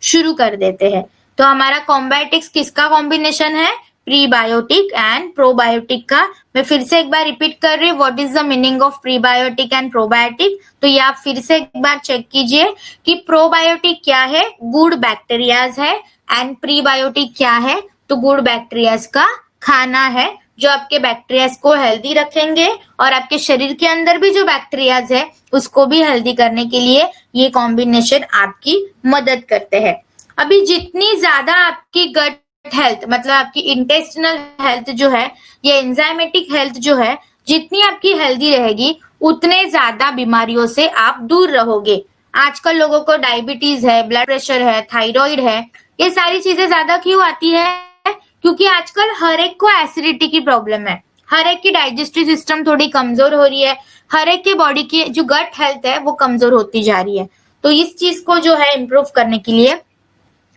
शुरू कर देते हैं। तो हमारा कॉम्बायोटिक्स किसका कॉम्बिनेशन है? प्रीबायोटिक एंड प्रोबायोटिक का। मैं फिर से एक बार रिपीट कर रही हूँ, what is the meaning of prebiotic and probiotic. तो ये आप फिर से एक बार चेक कीजिए कि प्रोबायोटिक क्या है, गुड बैक्टीरियाज है, एंड प्रीबायोटिक क्या है, तो गुड बैक्टीरियाज का खाना है जो आपके बैक्टीरियाज को हेल्दी रखेंगे और आपके शरीर के अंदर भी जो बैक्टीरियाज है उसको भी हेल्दी करने के लिए ये कॉम्बिनेशन आपकी मदद करते हैं। अभी जितनी ज्यादा आपकी गट हेल्थ मतलब आपकी इंटेस्टिनल हेल्थ जो है, ये एंजाइमेटिक हेल्थ जो है, जितनी आपकी हेल्दी रहेगी उतने ज्यादा बीमारियों से आप दूर रहोगे। आजकल लोगों को डायबिटीज है, ब्लड प्रेशर है, थायराइड है, ये सारी चीजें ज्यादा क्यों आती है? क्योंकि आजकल हर एक को एसिडिटी की प्रॉब्लम है, हर एक की डाइजेस्टिव सिस्टम थोड़ी कमजोर हो रही है, हर एक के बॉडी की जो गट हेल्थ है वो कमजोर होती जा रही है। तो इस चीज को जो है इम्प्रूव करने के लिए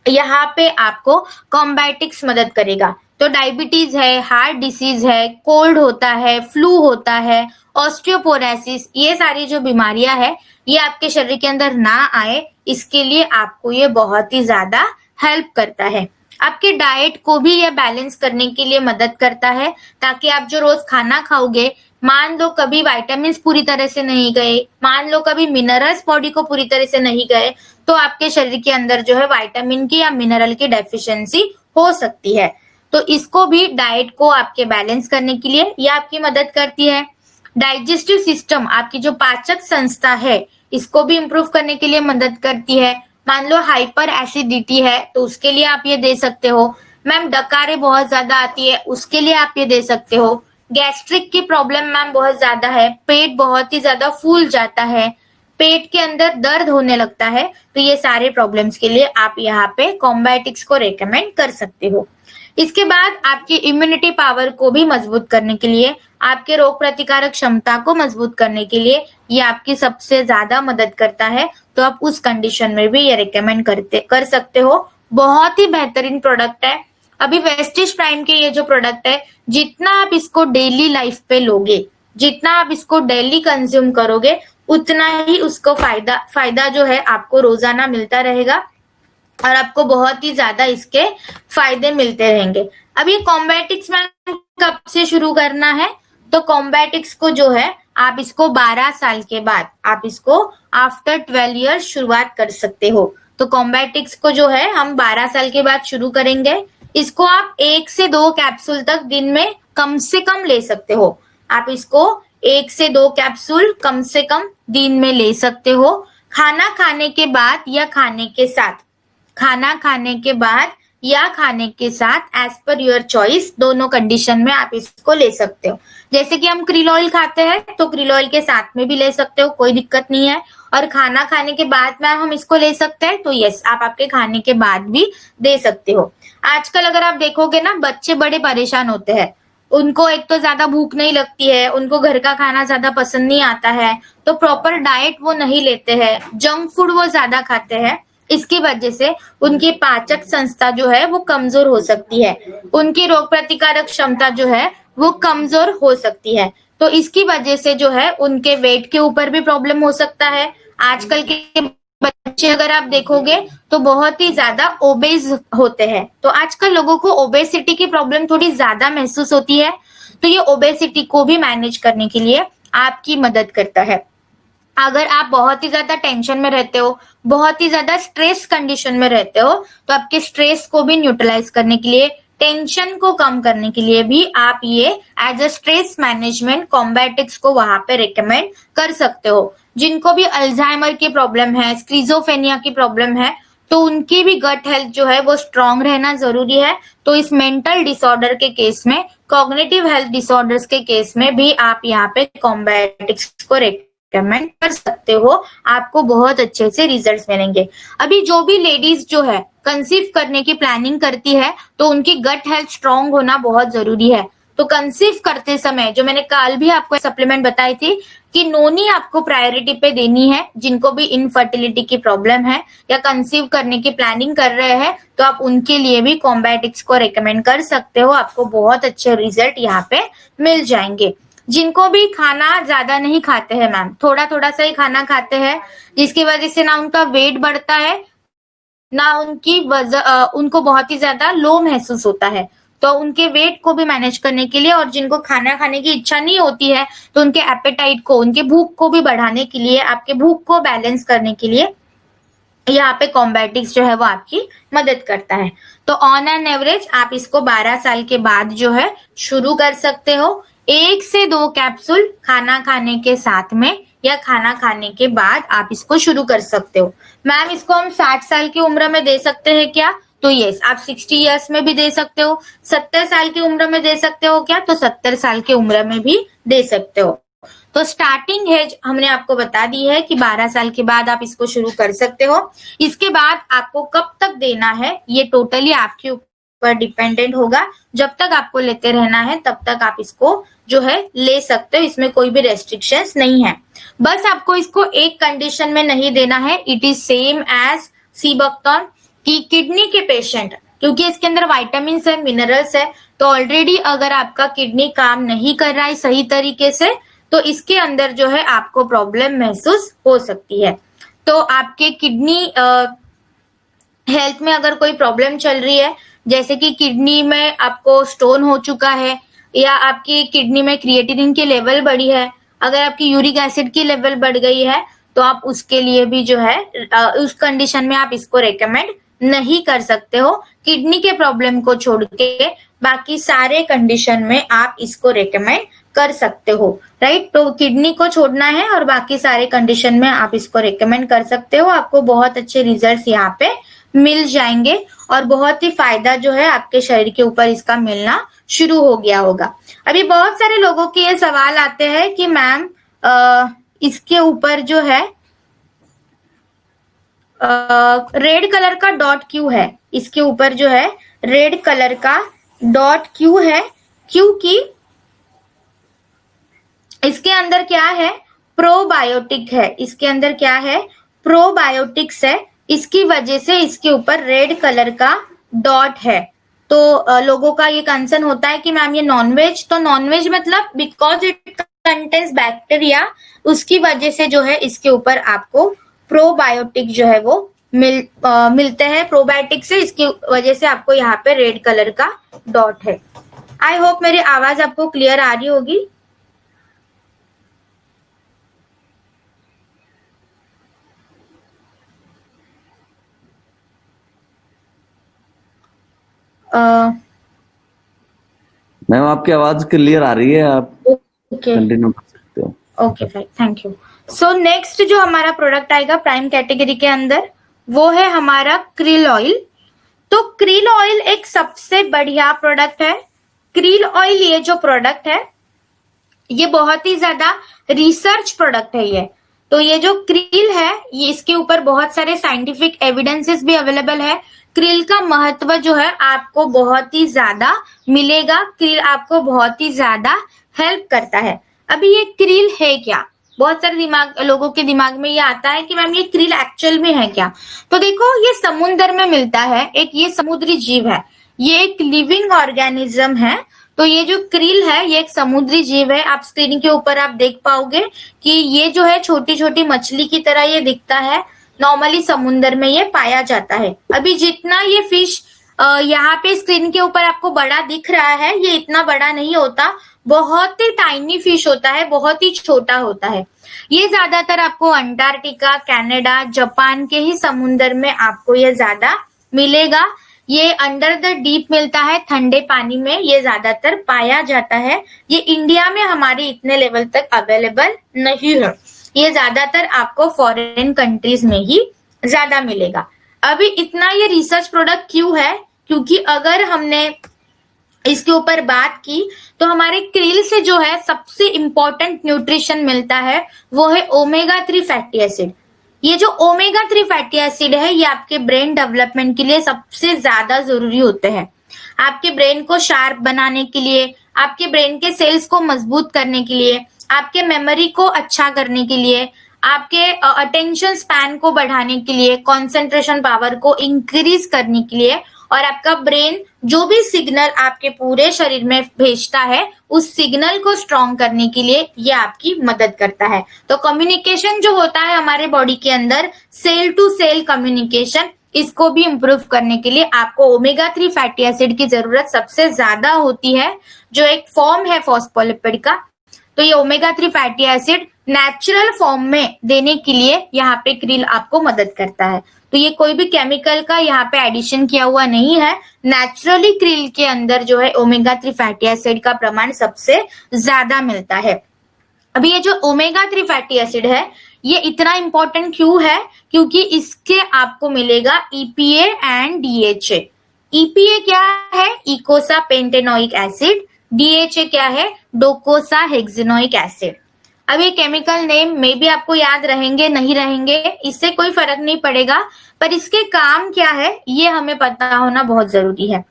यहाँ पे आपको कॉम्बायोटिक्स मदद करेगा। तो डायबिटीज है, हार्ट डिसीज है, कोल्ड होता है, फ्लू होता है, ऑस्टियोपोरोसिस, ये सारी जो बीमारियां है ये आपके शरीर के अंदर ना आए, इसके लिए आपको ये बहुत ही ज्यादा हेल्प करता है। आपके डाइट को भी ये बैलेंस करने के लिए मदद करता है, ताकि आप जो रोज खाना खाओगे, मान लो कभी विटामिन पूरी तरह से नहीं गए, मान लो कभी मिनरल्स बॉडी को पूरी तरह से नहीं गए, तो आपके शरीर के अंदर जो है विटामिन की या मिनरल की डेफिशिएंसी हो सकती है। तो इसको भी डाइट को आपके बैलेंस करने के लिए ये आपकी मदद करती है। डाइजेस्टिव सिस्टम, आपकी जो पाचक संस्था है, इसको भी इम्प्रूव करने के लिए मदद करती है। मान लो हाइपर एसिडिटी है तो उसके लिए आप ये दे सकते हो। मैम डकारे बहुत ज्यादा आती है, उसके लिए आप ये दे सकते हो। गैस्ट्रिक की प्रॉब्लम मैम बहुत ज्यादा है, पेट बहुत ही ज्यादा फूल जाता है, पेट के अंदर दर्द होने लगता है, तो ये सारे प्रॉब्लम्स के लिए आप यहाँ पे कॉम्बायोटिक्स को रेकमेंड कर सकते हो। इसके बाद आपकी इम्यूनिटी पावर को भी मजबूत करने के लिए, आपके रोग प्रतिकारक क्षमता को मजबूत करने के लिए ये आपकी सबसे ज्यादा मदद करता है। तो आप उस कंडीशन में भी ये रेकमेंड कर सकते हो। बहुत ही बेहतरीन प्रोडक्ट है। अभी वेस्टिज प्राइम के ये जो प्रोडक्ट है, जितना आप इसको डेली लाइफ पे लोगे, जितना आप इसको डेली कंज्यूम करोगे, उतना ही उसको फायदा जो है आपको रोजाना मिलता रहेगा और आपको बहुत ही ज्यादा इसके फायदे मिलते रहेंगे। अब ये कॉम्बायोटिक्स में कब से शुरू करना है? तो कॉम्बायोटिक्स को जो है आप इसको 12 साल के बाद, आप इसको आफ्टर 12 इयर्स शुरुआत कर सकते हो। तो कॉम्बायोटिक्स को जो है हम 12 साल के बाद शुरू करेंगे। इसको आप 1 से 2 कैप्सूल तक दिन में कम से कम ले सकते हो। आप इसको 1 से 2 कैप्सूल कम से कम दिन में ले सकते हो, खाना खाने के बाद या खाने के साथ। खाना खाने के बाद या खाने के साथ एज पर योर चॉइस, दोनों कंडीशन में आप इसको ले सकते हो। जैसे कि हम क्रिल ऑयल खाते हैं तो क्रिल ऑयल के साथ में भी ले सकते हो, कोई दिक्कत नहीं है। और खाना खाने के बाद में हम इसको ले सकते हैं, तो यस आप आपके खाने के बाद भी दे सकते हो। आजकल अगर आप देखोगे ना, बच्चे बड़े परेशान होते हैं, उनको एक तो ज्यादा भूख नहीं लगती है, उनको घर का खाना ज्यादा पसंद नहीं आता है, तो प्रॉपर डाइट वो नहीं लेते हैं, जंक फूड वो ज्यादा खाते हैं। इसकी वजह से उनकी पाचक संस्था जो है वो कमजोर हो सकती है, उनकी रोग प्रतिकारक क्षमता जो है वो कमजोर हो सकती है। तो इसकी वजह से जो है उनके वेट के ऊपर भी प्रॉब्लम हो सकता है। आजकल के बच्चे अगर आप देखोगे तो बहुत ही ज्यादा ओबेज होते हैं। तो आजकल लोगों को ओबेसिटी की प्रॉब्लम थोड़ी ज्यादा महसूस होती है। तो ये ओबेसिटी को भी मैनेज करने के लिए आपकी मदद करता है। अगर आप बहुत ही ज्यादा टेंशन में रहते हो, बहुत ही ज्यादा स्ट्रेस कंडीशन में रहते हो, तो आपके स्ट्रेस को भी न्यूट्रलाइज करने के लिए, टेंशन को कम करने के लिए भी आप ये एज अ स्ट्रेस मैनेजमेंट कॉम्बायोटिक्स को वहां पे रिकमेंड कर सकते हो। जिनको भी अल्जाइमर की प्रॉब्लम है, स्क्रीजोफेनिया की प्रॉब्लम है, तो उनकी भी गट हेल्थ जो है वो स्ट्रांग रहना जरूरी है। तो इस मेंटल डिसऑर्डर के केस में, कॉग्निटिव हेल्थ डिसऑर्डर्स के केस में भी आप यहाँ पे कॉम्बायोटिक्स को रिकमेंड कर सकते हो, आपको बहुत अच्छे से रिजल्ट्स मिलेंगे। अभी जो भी लेडीज जो है कंसीव करने की प्लानिंग करती है, तो उनकी गट हेल्थ स्ट्रांग होना बहुत जरूरी है। तो कंसीव करते समय जो मैंने कल भी आपको सप्लीमेंट बताई थी कि नोनी आपको प्रायोरिटी पे देनी है। जिनको भी इनफर्टिलिटी की प्रॉब्लम है या कंसीव करने की प्लानिंग कर रहे हैं, तो आप उनके लिए भी कॉम्बायोटिक्स को रेकमेंड कर सकते हो, आपको बहुत अच्छे रिजल्ट यहाँ पे मिल जाएंगे। जिनको भी खाना ज्यादा नहीं खाते हैं मैम, थोड़ा थोड़ा सा ही खाना खाते हैं, जिसकी वजह से ना उनका वेट बढ़ता है ना उनकी उनको बहुत ही ज्यादा लो महसूस होता है। तो उनके वेट को भी मैनेज करने के लिए, और जिनको खाना खाने की इच्छा नहीं होती है तो उनके एपेटाइट को, उनके भूख को भी बढ़ाने के लिए, आपके भूख को बैलेंस करने के लिए यहाँ पे कॉम्बैटिक्स जो है वो आपकी मदद करता है। तो ऑन एन एवरेज आप इसको 12 साल के बाद जो है शुरू कर सकते हो। 1 से 2 कैप्सूल खाना खाने के साथ में या खाना खाने के बाद आप इसको शुरू कर सकते हो। मैम इसको हम 60 साल की उम्र में दे सकते हैं क्या? तो यस, आप 60 इयर्स में भी दे सकते हो। 70 साल की उम्र में दे सकते हो क्या? तो 70 साल की उम्र में भी दे सकते हो। तो स्टार्टिंग एज हमने आपको बता दी है कि 12 साल के बाद आप इसको शुरू कर सकते हो। इसके बाद आपको कब तक देना है ये टोटली आपके ऊपर डिपेंडेंट होगा। जब तक आपको लेते रहना है तब तक आप इसको जो है ले सकते हो, इसमें कोई भी रेस्ट्रिक्शंस नहीं है। बस आपको इसको एक कंडीशन में नहीं देना है, it is same as sea buckthorn की किडनी के पेशेंट, क्योंकि इसके अंदर वाइटामिन है, मिनरल्स है, तो ऑलरेडी अगर आपका किडनी काम नहीं कर रहा है सही तरीके से तो इसके अंदर जो है आपको प्रॉब्लम महसूस हो सकती है। तो आपके किडनी हेल्थ में अगर कोई प्रॉब्लम चल रही है, जैसे कि किडनी में आपको स्टोन हो चुका है या आपकी किडनी में क्रिएटिनिन की लेवल बढ़ी है, अगर आपकी यूरिक एसिड की लेवल बढ़ गई है, तो आप उसके लिए भी जो है उस कंडीशन में आप इसको रेकमेंड नहीं कर सकते हो। किडनी के प्रॉब्लम को छोड़ के बाकी सारे कंडीशन में आप इसको रेकमेंड कर सकते हो, राइट। तो किडनी को छोड़ना है और बाकी सारे कंडीशन में आप इसको रेकमेंड कर सकते हो। आपको बहुत अच्छे रिजल्ट्स यहाँ पे मिल जाएंगे और बहुत ही फायदा जो है आपके शरीर के ऊपर इसका मिलना शुरू हो गया होगा। अभी बहुत सारे लोगों के ये सवाल आते हैं कि मैम इसके ऊपर जो है रेड कलर का डॉट क्यों है, इसके ऊपर जो है रेड कलर का डॉट क्यों है? क्योंकि इसके अंदर क्या है, प्रोबायोटिक है। इसके अंदर क्या है, प्रोबायोटिक्स है, इसकी वजह से इसके ऊपर रेड कलर का डॉट है। तो लोगों का ये कंसर्न होता है कि मैम ये नॉनवेज, तो नॉनवेज मतलब बिकॉज इट कंटेन्स बैक्टीरिया, उसकी वजह से जो है इसके ऊपर आपको प्रोबायोटिक जो है वो मिलते हैं प्रोबायोटिक से, इसकी वजह से आपको यहाँ पे रेड कलर का डॉट है। आई होप मेरी आवाज आपको क्लियर आ रही होगी। मैम आपकी आवाज क्लियर आ रही है, आप कंटिन्यू कर सकते हो। Okay fine, thank you. So next जो हमारा प्रोडक्ट आएगा प्राइम कैटेगरी के अंदर वो है हमारा क्रिल ऑयल। तो क्रिल ऑयल एक सबसे बढ़िया प्रोडक्ट है। क्रिल ऑयल ये जो प्रोडक्ट है ये बहुत ही ज्यादा रिसर्च प्रोडक्ट है ये। तो ये जो क्रिल है ये इसके ऊपर बहुत सारे साइंटिफिक एविडेंसेस भी अवेलेबल है। क्रिल का महत्व जो है आपको बहुत ही ज्यादा मिलेगा। क्रिल आपको बहुत ही ज्यादा हेल्प करता है। अभी ये क्रिल है क्या, बहुत सारे लोगों के दिमाग में ये आता है कि मैम ये क्रिल एक्चुअल में है क्या। तो देखो ये समुद्र में मिलता है, एक ये समुद्री जीव है, ये एक लिविंग ऑर्गेनिज्म है। तो ये जो क्रिल है ये एक समुद्री जीव है। आप स्क्रीन के ऊपर आप देख पाओगे कि ये जो है छोटी छोटी मछली की तरह ये दिखता है। नॉर्मली समुद्र में ये पाया जाता है। अभी जितना ये फिश यहाँ पे स्क्रीन के ऊपर आपको बड़ा दिख रहा है ये इतना बड़ा नहीं होता, बहुत ही टाइनी फिश होता है, बहुत ही छोटा होता है। ये ज्यादातर आपको अंटार्कटिका, कनाडा, जापान के ही समुद्र में आपको ये ज्यादा मिलेगा। ये अंडर द डीप मिलता है, ठंडे पानी में ये ज्यादातर पाया जाता है। ये इंडिया में हमारे इतने लेवल तक अवेलेबल नहीं है, ये ज्यादातर आपको फॉरेन कंट्रीज में ही ज्यादा मिलेगा। अभी इतना ये रिसर्च प्रोडक्ट क्यों है, क्योंकि अगर हमने इसके ऊपर बात की तो हमारे क्रिल से जो है सबसे इंपॉर्टेंट न्यूट्रिशन मिलता है वो है ओमेगा 3 फैटी एसिड। ये जो ओमेगा 3 फैटी एसिड है ये आपके ब्रेन डेवलपमेंट के लिए सबसे ज्यादा जरूरी होते हैं। आपके ब्रेन को शार्प बनाने के लिए, आपके ब्रेन के सेल्स को मजबूत करने के लिए, आपके मेमोरी को अच्छा करने के लिए, आपके अटेंशन स्पैन को बढ़ाने के लिए, कंसंट्रेशन पावर को इंक्रीज करने के लिए, और आपका ब्रेन जो भी सिग्नल आपके पूरे शरीर में भेजता है उस सिग्नल को स्ट्रॉन्ग करने के लिए ये आपकी मदद करता है। तो कम्युनिकेशन जो होता है हमारे बॉडी के अंदर, सेल टू सेल कम्युनिकेशन, इसको भी इम्प्रूव करने के लिए आपको ओमेगा 3 फैटी एसिड की जरूरत सबसे ज्यादा होती है, जो एक फॉर्म है फॉस्फोलिपिड का। तो ये omega 3 fatty acid natural form में देने के लिए यहाँ पे क्रिल आपको मदद करता है। तो ये कोई भी केमिकल का यहाँ पे एडिशन किया हुआ नहीं है, नेचुरली क्रिल के अंदर जो है ओमेगा 3 फैटी एसिड का प्रमाण सबसे ज्यादा मिलता है। अभी ये जो ओमेगा 3 फैटी एसिड है ये इतना इंपॉर्टेंट क्यों है, क्योंकि इसके आपको मिलेगा ईपीए एंड डीएचए। ईपीए क्या है? इकोसा पेंटेनोइक एसिड। डीएचए क्या है? डोकोसा हेक्सेनोइक एसिड। अब ये केमिकल नेम में भी आपको याद रहेंगे नहीं रहेंगे इससे कोई फर्क नहीं पड़ेगा, पर इसके काम क्या है ये हमें पता होना बहुत जरूरी है।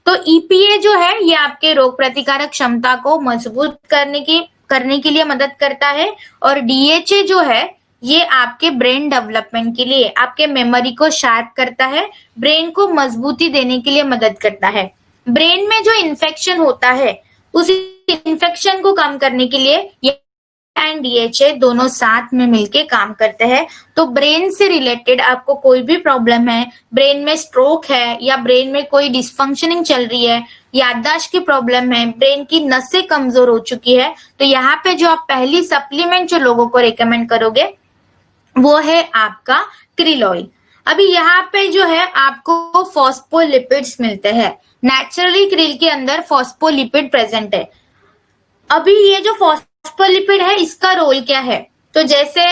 तो ईपीए जो है ये आपके रोग प्रतिकारक क्षमता को मजबूत करने के लिए मदद करता है, और डीएचए जो है ये आपके ब्रेन डेवलपमेंट के लिए, आपके मेमोरी को शार्प करता है, ब्रेन को मजबूती देने के लिए मदद करता है। ब्रेन में जो इन्फेक्शन होता है उस इन्फेक्शन को कम करने के लिए ये एंड डीएचए दोनों साथ में मिलके काम करते हैं। तो ब्रेन से रिलेटेड आपको कोई भी प्रॉब्लम है, ब्रेन में स्ट्रोक है या ब्रेन में कोई डिसफंक्शनिंग चल रही है, याददाश्त की प्रॉब्लम है, ब्रेन की नसें कमजोर हो चुकी है, तो यहाँ पे जो आप पहली सप्लीमेंट जो लोगों को रेकमेंड करोगे वो है आपका क्रिल ऑयल। अभी यहाँ पे जो है आपको फॉस्फोलिपिड्स मिलते हैं। नेचुरली क्रिल के अंदर फॉस्फोलिपिड प्रेजेंट है। अभी ये जो फॉस्फोलिपिड है इसका रोल क्या है? तो जैसे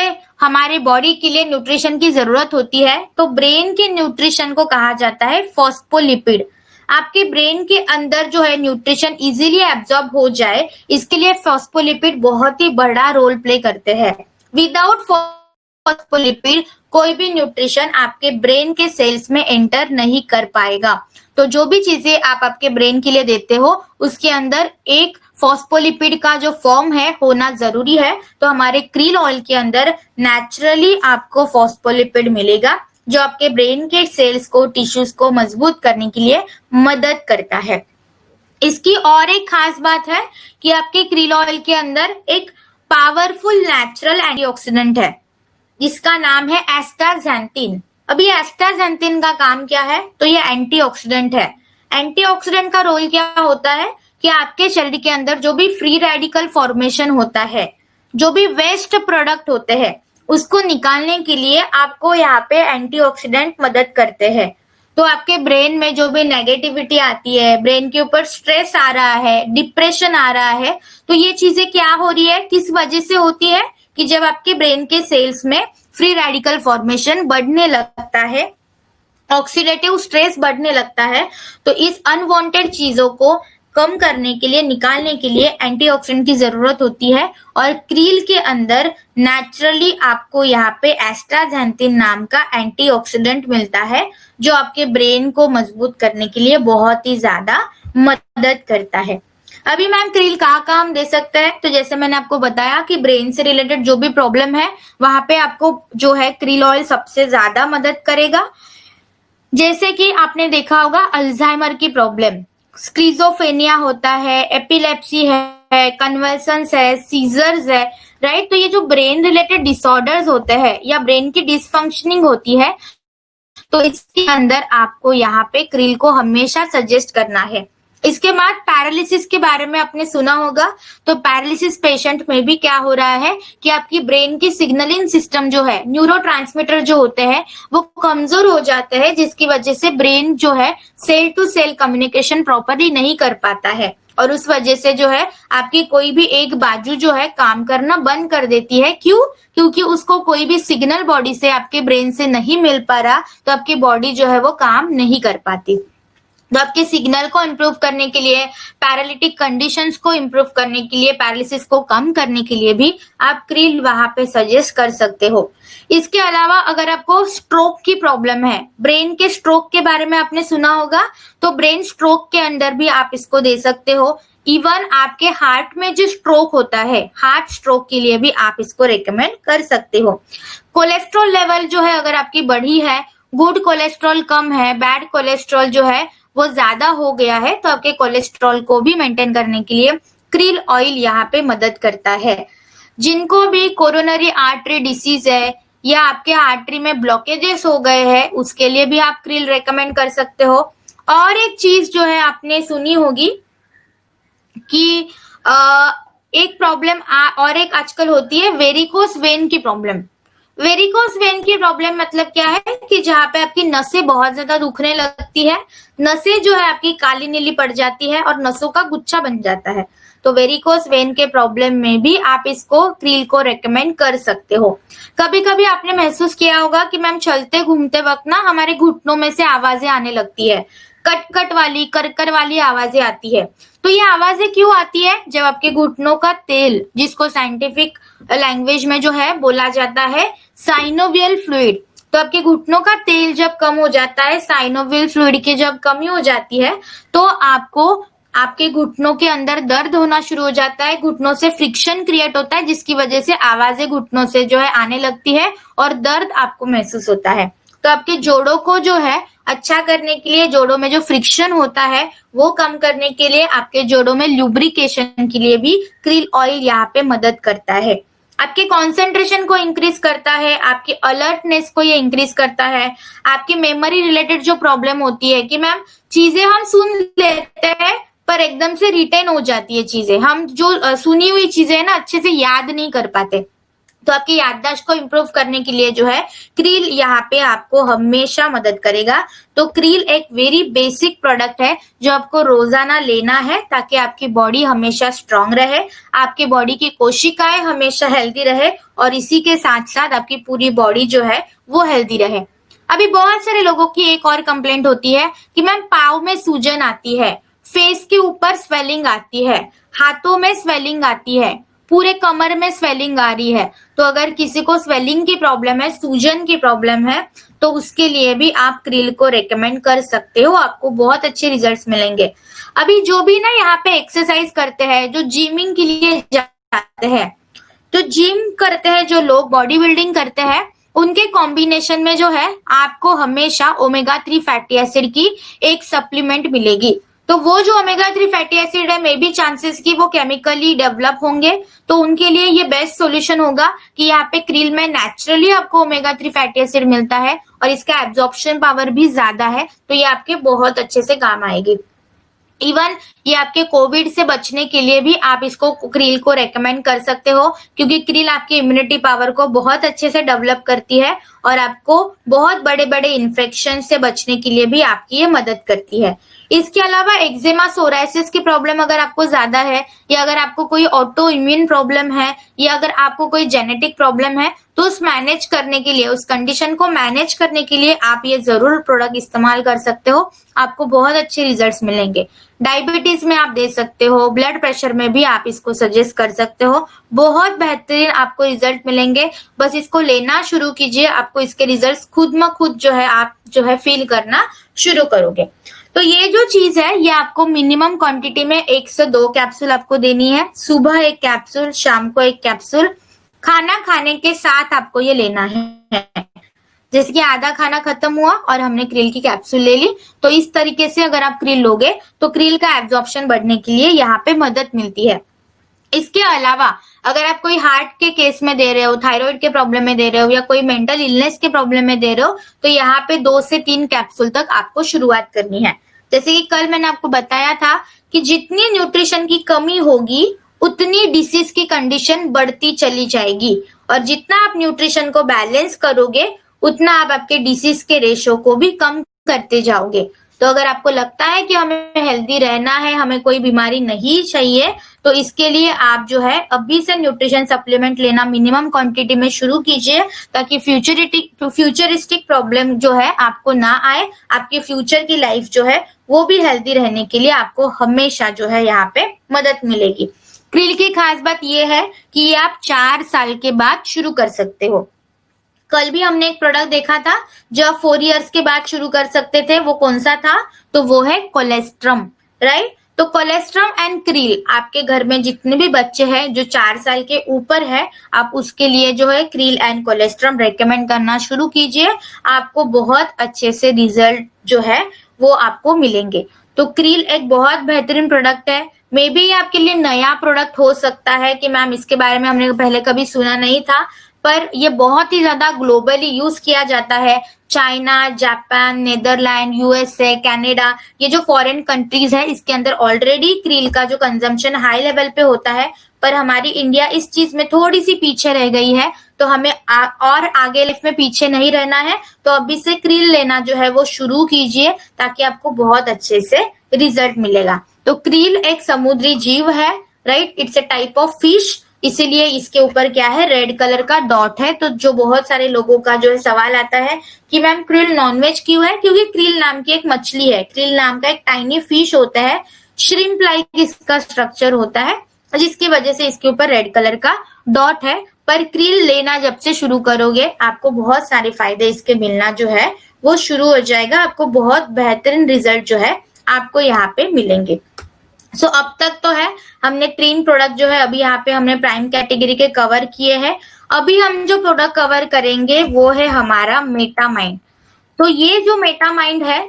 हमारे बॉडी के लिए न्यूट्रिशन की जरूरत होती है, तो ब्रेन के न्यूट्रिशन को कहा जाता है फॉस्फोलिपिड। आपके ब्रेन के अंदर जो है न्यूट्रिशन इजीली एब्जॉर्ब हो जाए, इसके लिए फॉस्फोलिपिड बहुत ही बड़ा रोल प्ले करते हैं। विदाउट फॉस्फोलिपिड कोई भी न्यूट्रिशन आपके ब्रेन के सेल्स में एंटर नहीं कर पाएगा। तो जो भी चीजें आप आपके ब्रेन के लिए देते हो उसके अंदर एक फॉस्फोलिपिड का जो फॉर्म है होना जरूरी है। तो हमारे क्रिल ऑयल के अंदर नेचुरली आपको फॉस्फोलिपिड मिलेगा, जो आपके ब्रेन के सेल्स को, टिश्यूज को मजबूत करने के लिए मदद करता है। इसकी और एक खास बात है कि आपके क्रिल ऑयल के अंदर एक पावरफुल नेचुरल एंटीऑक्सीडेंट है जिसका नाम है एस्टाक्सांथिन। अभी एस्टाक्सांथिन का काम क्या है? तो ये एंटीऑक्सीडेंट है। एंटीऑक्सीडेंट का रोल क्या होता है कि आपके शरीर के अंदर जो भी फ्री रेडिकल फॉर्मेशन होता है, जो भी वेस्ट प्रोडक्ट होते हैं, उसको निकालने के लिए आपको यहाँ पे एंटीऑक्सीडेंट मदद करते हैं। तो आपके ब्रेन में जो भी नेगेटिविटी आती है, ब्रेन के ऊपर स्ट्रेस आ रहा है, डिप्रेशन आ रहा है, तो ये चीजें क्या हो रही है, किस वजह से होती है कि जब आपके ब्रेन के सेल्स में फ्री रेडिकल फॉर्मेशन बढ़ने लगता है, ऑक्सीडेटिव स्ट्रेस बढ़ने लगता है, तो इस अनवांटेड चीजों को कम करने के लिए, निकालने के लिए एंटीऑक्सीडेंट की जरूरत होती है। और क्रील के अंदर नेचुरली आपको यहाँ पे एस्टाक्सांथिन नाम का एंटीऑक्सीडेंट मिलता है, जो आपके ब्रेन को मजबूत करने के लिए बहुत ही ज्यादा मदद करता है। अभी मैम क्रील कहाँ हम दे सकते हैं? तो जैसे मैंने आपको बताया कि ब्रेन से रिलेटेड जो भी प्रॉब्लम है वहां पे आपको जो है क्रील ऑयल सबसे ज्यादा मदद करेगा। जैसे कि आपने देखा होगा अल्जाइमर की प्रॉब्लम, स्क्रीजोफेनिया होता है, एपिलेप्सी है, कन्वल्सन्स है, सीजर्स है, राइट। तो ये जो ब्रेन रिलेटेड डिसऑर्डर्स होते हैं या ब्रेन की डिसफंक्शनिंग होती है, तो इसके अंदर आपको यहाँ पे क्रील को हमेशा सजेस्ट करना है। इसके बाद पैरालिसिस के बारे में आपने सुना होगा। तो पैरालिसिस पेशेंट में भी क्या हो रहा है कि आपकी ब्रेन की सिग्नलिंग सिस्टम जो है, न्यूरोट्रांसमीटर जो होते हैं वो कमजोर हो जाते हैं, जिसकी वजह से ब्रेन जो है cell to cell communication properly नहीं कर पाता है, और उस वजह से जो है आपकी कोई भी एक बाजू जो है काम करना बंद कर देती है। क्यों? क्योंकि उसको कोई भी सिग्नल बॉडी से, आपके ब्रेन से नहीं मिल पा रहा, तो आपकी बॉडी जो है वो काम नहीं कर पाती। तो आपके सिग्नल को इम्प्रूव करने के लिए, पैरालिटिक कंडीशंस को इम्प्रूव करने के लिए, पैरालिसिस को कम करने के लिए भी आप क्रील वहां पे सजेस्ट कर सकते हो। इसके अलावा अगर आपको स्ट्रोक की प्रॉब्लम है, ब्रेन के स्ट्रोक के बारे में आपने सुना होगा, तो ब्रेन स्ट्रोक के अंदर भी आप इसको दे सकते हो। इवन आपके हार्ट में जो स्ट्रोक होता है, हार्ट स्ट्रोक के लिए भी आप इसको रेकमेंड कर सकते हो। कोलेस्ट्रॉल लेवल जो है अगर आपकी बढ़ी है, गुड कोलेस्ट्रॉल कम है, बैड कोलेस्ट्रॉल जो है वो ज्यादा हो गया है, तो आपके कोलेस्ट्रॉल को भी मेंटेन करने के लिए क्रील ऑयल यहाँ पे मदद करता है। जिनको भी कोरोनरी आर्टरी डिसीज है या आपके आर्टरी में ब्लॉकेजेस हो गए हैं, उसके लिए भी आप क्रिल रेकमेंड कर सकते हो। और एक चीज जो है आपने सुनी होगी कि एक प्रॉब्लम और एक आजकल होती है वेरिकोस वेन की प्रॉब्लम। वेरिकोस वेन की प्रॉब्लम मतलब क्या है कि जहाँ पे आपकी नसें बहुत ज्यादा दुखने लगती है, नसें जो है आपकी काली नीली पड़ जाती है और नसों का गुच्छा बन जाता है। तो वेरिकोस वेन के प्रॉब्लम में भी आप इसको क्रील को रेकमेंड कर सकते हो। कभी कभी आपने महसूस किया होगा कि मैम चलते घूमते वक्त ना हमारे घुटनों में से आवाजें आने लगती है, कट कट वाली कर वाली आवाजें आती है। तो ये आवाजें क्यों आती है? जब आपके घुटनों का तेल, जिसको साइंटिफिक लैंग्वेज में जो है बोला जाता है साइनोवियल फ्लूइड, तो आपके घुटनों का तेल जब कम हो जाता है, साइनोवियल फ्लूइड की जब कमी हो जाती है, तो आपको आपके घुटनों के अंदर दर्द होना शुरू हो जाता है, घुटनों से फ्रिक्शन क्रिएट होता है, जिसकी वजह से आवाजें घुटनों से जो है आने लगती है और दर्द आपको महसूस होता है। तो आपके जोड़ों को जो है अच्छा करने के लिए, जोड़ों में जो फ्रिक्शन होता है वो कम करने के लिए, आपके जोड़ों में ल्यूब्रिकेशन के लिए भी क्रिल ऑयल यहाँ पे मदद करता है। आपके कॉन्सेंट्रेशन को इंक्रीज करता है, आपकी अलर्टनेस को ये इंक्रीज करता है। आपकी मेमोरी रिलेटेड जो प्रॉब्लम होती है कि मैम चीजें हम सुन लेते हैं पर एकदम से रिटेन हो जाती है चीजें, हम जो सुनी हुई चीजें है ना अच्छे से याद नहीं कर पाते, तो आपकी याददाश्त को इम्प्रूव करने के लिए जो है क्रील यहाँ पे आपको हमेशा मदद करेगा। तो क्रील एक वेरी बेसिक प्रोडक्ट है जो आपको रोजाना लेना है ताकि आपकी बॉडी हमेशा स्ट्रांग रहे, आपकी बॉडी की कोशिकाएं हमेशा हेल्दी रहे और इसी के साथ साथ आपकी पूरी बॉडी जो है वो हेल्दी रहे। अभी बहुत सारे लोगों की एक और कंप्लेंट होती है कि मैम पाँव में सूजन आती है, फेस के ऊपर स्वेलिंग आती है, हाथों में स्वेलिंग आती है, पूरे कमर में स्वेलिंग आ रही है। तो अगर किसी को स्वेलिंग की प्रॉब्लम है, सूजन की प्रॉब्लम है, तो उसके लिए भी आप क्रील को रेकमेंड कर सकते हो, आपको बहुत अच्छे रिजल्ट्स मिलेंगे। अभी जो भी ना यहाँ पे एक्सरसाइज करते हैं, जो जिमिंग के लिए जाते हैं, तो जिम करते हैं जो लोग, बॉडी बिल्डिंग करते हैं, उनके कॉम्बिनेशन में जो है आपको हमेशा ओमेगा 3 फैटी एसिड की एक सप्लीमेंट मिलेगी। तो वो जो ओमेगा 3 फैटी एसिड है, मे बी चांसेस कि वो केमिकली डेवलप होंगे, तो उनके लिए ये बेस्ट सॉल्यूशन होगा कि यहाँ पे क्रील में नेचुरली आपको ओमेगा 3 फैटी एसिड मिलता है और इसका एब्जॉर्प्शन पावर भी ज्यादा है, तो ये आपके बहुत अच्छे से काम आएगी। इवन ये आपके कोविड से बचने के लिए भी आप इसको क्रील को रेकमेंड कर सकते हो, क्योंकि क्रील आपकी इम्यूनिटी पावर को बहुत अच्छे से डेवलप करती है और आपको बहुत बड़े बड़े इन्फेक्शन से बचने के लिए भी आपकी ये मदद करती है। इसके अलावा एक्जिमा सोराइसिस की प्रॉब्लम अगर आपको ज्यादा है, या अगर आपको कोई ऑटो इम्यून प्रॉब्लम है, या अगर आपको कोई जेनेटिक प्रॉब्लम है, तो उस मैनेज करने के लिए, उस कंडीशन को मैनेज करने के लिए आप ये जरूर प्रोडक्ट इस्तेमाल कर सकते हो, आपको बहुत अच्छे रिजल्ट्स मिलेंगे। डायबिटीज में आप दे सकते हो, ब्लड प्रेशर में भी आप इसको सजेस्ट कर सकते हो, बहुत बेहतरीन आपको रिजल्ट मिलेंगे। बस इसको लेना शुरू कीजिए, आपको इसके रिजल्ट्स खुद म खुद जो है आप जो है फील करना शुरू करोगे। तो ये जो चीज है ये आपको मिनिमम क्वांटिटी में 1 से 2 कैप्सूल आपको देनी है, सुबह 1 कैप्सूल, शाम को 1 कैप्सूल, खाना खाने के साथ आपको ये लेना है। जैसे कि आधा खाना खत्म हुआ और हमने क्रील की कैप्सूल ले ली, तो इस तरीके से अगर आप क्रील लोगे तो क्रील का एब्जॉर्प्शन बढ़ने के लिए यहाँ पे मदद मिलती है। इसके अलावा अगर आप कोई हार्ट के केस में दे रहे हो, थायराइड के प्रॉब्लम में दे रहे हो, या कोई मेंटल इलनेस के प्रॉब्लम में दे रहे हो, तो यहाँ पे 2 से 3 कैप्सूल तक आपको शुरुआत करनी है। जैसे कि कल मैंने आपको बताया था कि जितनी न्यूट्रिशन की कमी होगी उतनी डिसीज की कंडीशन बढ़ती चली जाएगी, और जितना आप न्यूट्रिशन को बैलेंस करोगे उतना आप आपके डिसीज के रेशो को भी कम करते जाओगे। तो अगर आपको लगता है कि हमें हेल्दी रहना है, हमें कोई बीमारी नहीं चाहिए, तो इसके लिए आप जो है अभी से न्यूट्रिशन सप्लीमेंट लेना मिनिमम क्वांटिटी में शुरू कीजिए, ताकि फ्यूचरिस्टिक प्रॉब्लम जो है आपको ना आए, आपके फ्यूचर की लाइफ जो है वो भी हेल्दी रहने के लिए आपको हमेशा जो है यहाँ पे मदद मिलेगी। क्रील की खास बात ये है कि ये आप 4 साल के बाद शुरू कर सकते हो। कल भी हमने एक प्रोडक्ट देखा था जो आप 4 इयर्स के बाद शुरू कर सकते थे, वो कौन सा था? तो वो है कोलेस्ट्रम, राइट। तो कोलेस्ट्रम एंड क्रील, आपके घर में जितने भी बच्चे हैं जो 4 साल के ऊपर है, आप उसके लिए जो है क्रील एंड कोलेस्ट्रम रेकमेंड करना शुरू कीजिए, आपको बहुत अच्छे से रिजल्ट जो है वो आपको मिलेंगे। तो क्रील एक बहुत बेहतरीन प्रोडक्ट है। मे बी आपके लिए नया प्रोडक्ट हो सकता है कि मैम इसके बारे में हमने पहले कभी सुना नहीं था, पर ये बहुत ही ज्यादा ग्लोबली यूज किया जाता है। China, Japan, Netherland, USA, Canada, ये जो फॉरेन कंट्रीज है इसके अंदर ऑलरेडी क्रिल का जो कंजम्पशन हाई लेवल पे होता है, पर हमारी इंडिया इस चीज में थोड़ी सी पीछे रह गई है। तो हमें और आगे लाइफ में पीछे नहीं रहना है, तो अभी से क्रिल लेना जो है वो शुरू कीजिए ताकि आपको बहुत अच्छे से रिजल्ट मिलेगा। तो क्रिल एक समुद्री जीव है, right, it's a type of fish, इसीलिए इसके ऊपर क्या है, रेड कलर का डॉट है। तो जो बहुत सारे लोगों का जो है सवाल आता है कि मैम क्रिल नॉनवेज क्यों है, क्योंकि क्रिल नाम की एक मछली है, क्रिल नाम का एक टाइनी फिश होता है, श्रिम्प लाइक इसका स्ट्रक्चर होता है, जिसकी वजह से इसके ऊपर रेड कलर का डॉट है। पर क्रिल लेना जब से शुरू करोगे आपको बहुत सारे फायदे इसके मिलना जो है वो शुरू हो जाएगा, आपको बहुत बेहतरीन रिजल्ट जो है आपको यहाँ पे मिलेंगे। सो अब तक तो है हमने 3 प्रोडक्ट जो है अभी यहाँ पे हमने प्राइम कैटेगरी के कवर किए हैं। अभी हम जो प्रोडक्ट कवर करेंगे वो है हमारा मेटामाइंड। तो ये जो मेटामाइंड है,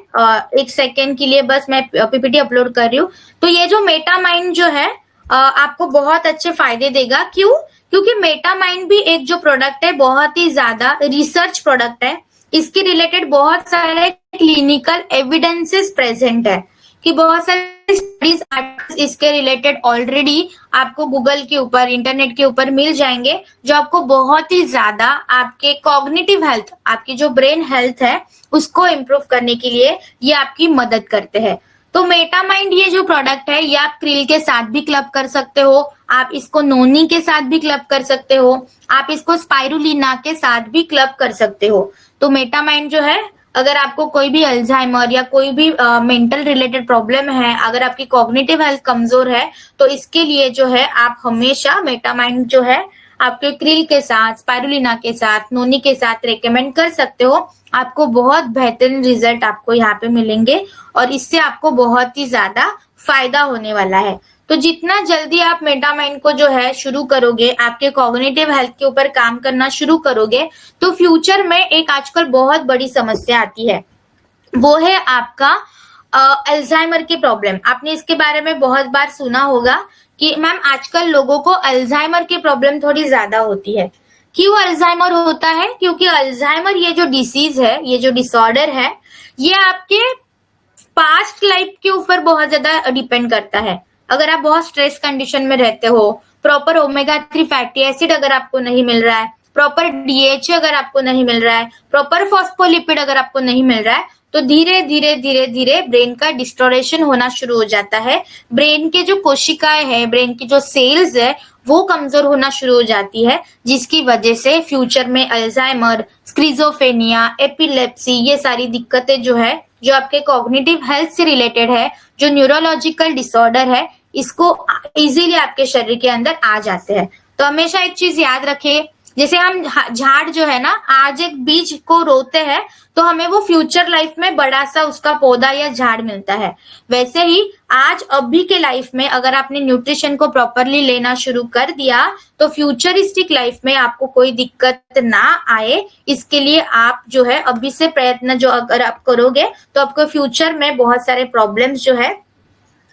एक सेकेंड के लिए बस मैं पीपीटी अपलोड कर रही हूँ। तो ये जो मेटामाइंड जो है आपको बहुत अच्छे फायदे देगा। क्यों? क्योंकि मेटामाइंड भी एक जो प्रोडक्ट है बहुत ही ज्यादा रिसर्च प्रोडक्ट है, इसके रिलेटेड बहुत सारे क्लिनिकल एविडेंसेस प्रेजेंट है कि बहुत सारे स्टडीज आर्टिकल्स इसके रिलेटेड ऑलरेडी आपको गूगल के ऊपर, इंटरनेट के ऊपर मिल जाएंगे, जो आपको बहुत ही ज्यादा आपके कॉग्निटिव हेल्थ, आपकी जो ब्रेन हेल्थ है उसको इम्प्रूव करने के लिए ये आपकी मदद करते हैं। तो मेटामाइंड ये जो प्रोडक्ट है ये आप क्रिल के साथ भी क्लब कर सकते हो, आप इसको नोनी के साथ भी क्लब कर सकते हो, आप इसको स्पाइरुलिना के साथ भी क्लब कर सकते हो। तो मेटामाइंड जो है, अगर आपको कोई भी अल्जाइमर या कोई भी मेंटल रिलेटेड प्रॉब्लम है, अगर आपकी कॉग्निटिव हेल्थ कमजोर है, तो इसके लिए जो है आप हमेशा मेटामाइंड जो है आपके क्रिल के साथ, स्पाइरुलिना के साथ, नोनी के साथ रेकमेंड कर सकते हो। आपको बहुत बेहतरीन रिजल्ट आपको यहाँ पे मिलेंगे और इससे आपको बहुत ही ज्यादा फायदा होने वाला है। तो जितना जल्दी आप मेटामाइंड को जो है शुरू करोगे, आपके कॉग्निटिव हेल्थ के ऊपर काम करना शुरू करोगे, तो फ्यूचर में एक आजकल बहुत बड़ी समस्या आती है, वो है आपका अल्जाइमर की प्रॉब्लम। आपने इसके बारे में बहुत बार सुना होगा कि मैम आजकल लोगों को अल्जाइमर की प्रॉब्लम थोड़ी ज्यादा होती है। क्यों अल्जाइमर होता है? क्योंकि अल्जाइमर ये जो डिसीज है, ये जो डिसऑर्डर है, ये आपके पास्ट लाइफ के ऊपर बहुत ज्यादा डिपेंड करता है। अगर आप बहुत स्ट्रेस कंडीशन में रहते हो, प्रॉपर ओमेगा 3 फैटी एसिड अगर आपको नहीं मिल रहा है, प्रॉपर डीएचए अगर आपको नहीं मिल रहा है, प्रॉपर फॉस्फोलिपिड अगर आपको नहीं मिल रहा है, तो धीरे धीरे धीरे धीरे ब्रेन का डिस्टोरेशन होना शुरू हो जाता है। ब्रेन के जो कोशिकाएं है, ब्रेन की जो सेल्स है, वो कमजोर होना शुरू हो जाती है, जिसकी वजह से फ्यूचर में अल्जाइमर, स्क्रिजोफेनिया, एपिलेप्सी, ये सारी दिक्कतें जो है, जो आपके कॉग्निटिव हेल्थ से रिलेटेड है, जो न्यूरोलॉजिकल डिसऑर्डर है, इसको इजीली आपके शरीर के अंदर आ जाते हैं। तो हमेशा एक चीज याद रखिए, जैसे हम झाड़ जो है ना, आज एक बीज को रोते हैं तो हमें वो फ्यूचर लाइफ में बड़ा सा उसका पौधा या झाड़ मिलता है। वैसे ही आज अभी के लाइफ में अगर आपने न्यूट्रिशन को प्रॉपरली लेना शुरू कर दिया, तो फ्यूचरिस्टिक लाइफ में आपको कोई दिक्कत ना आए, इसके लिए आप जो है अभी से प्रयत्न जो अगर आप करोगे, तो आपको फ्यूचर में बहुत सारे प्रॉब्लम्स जो है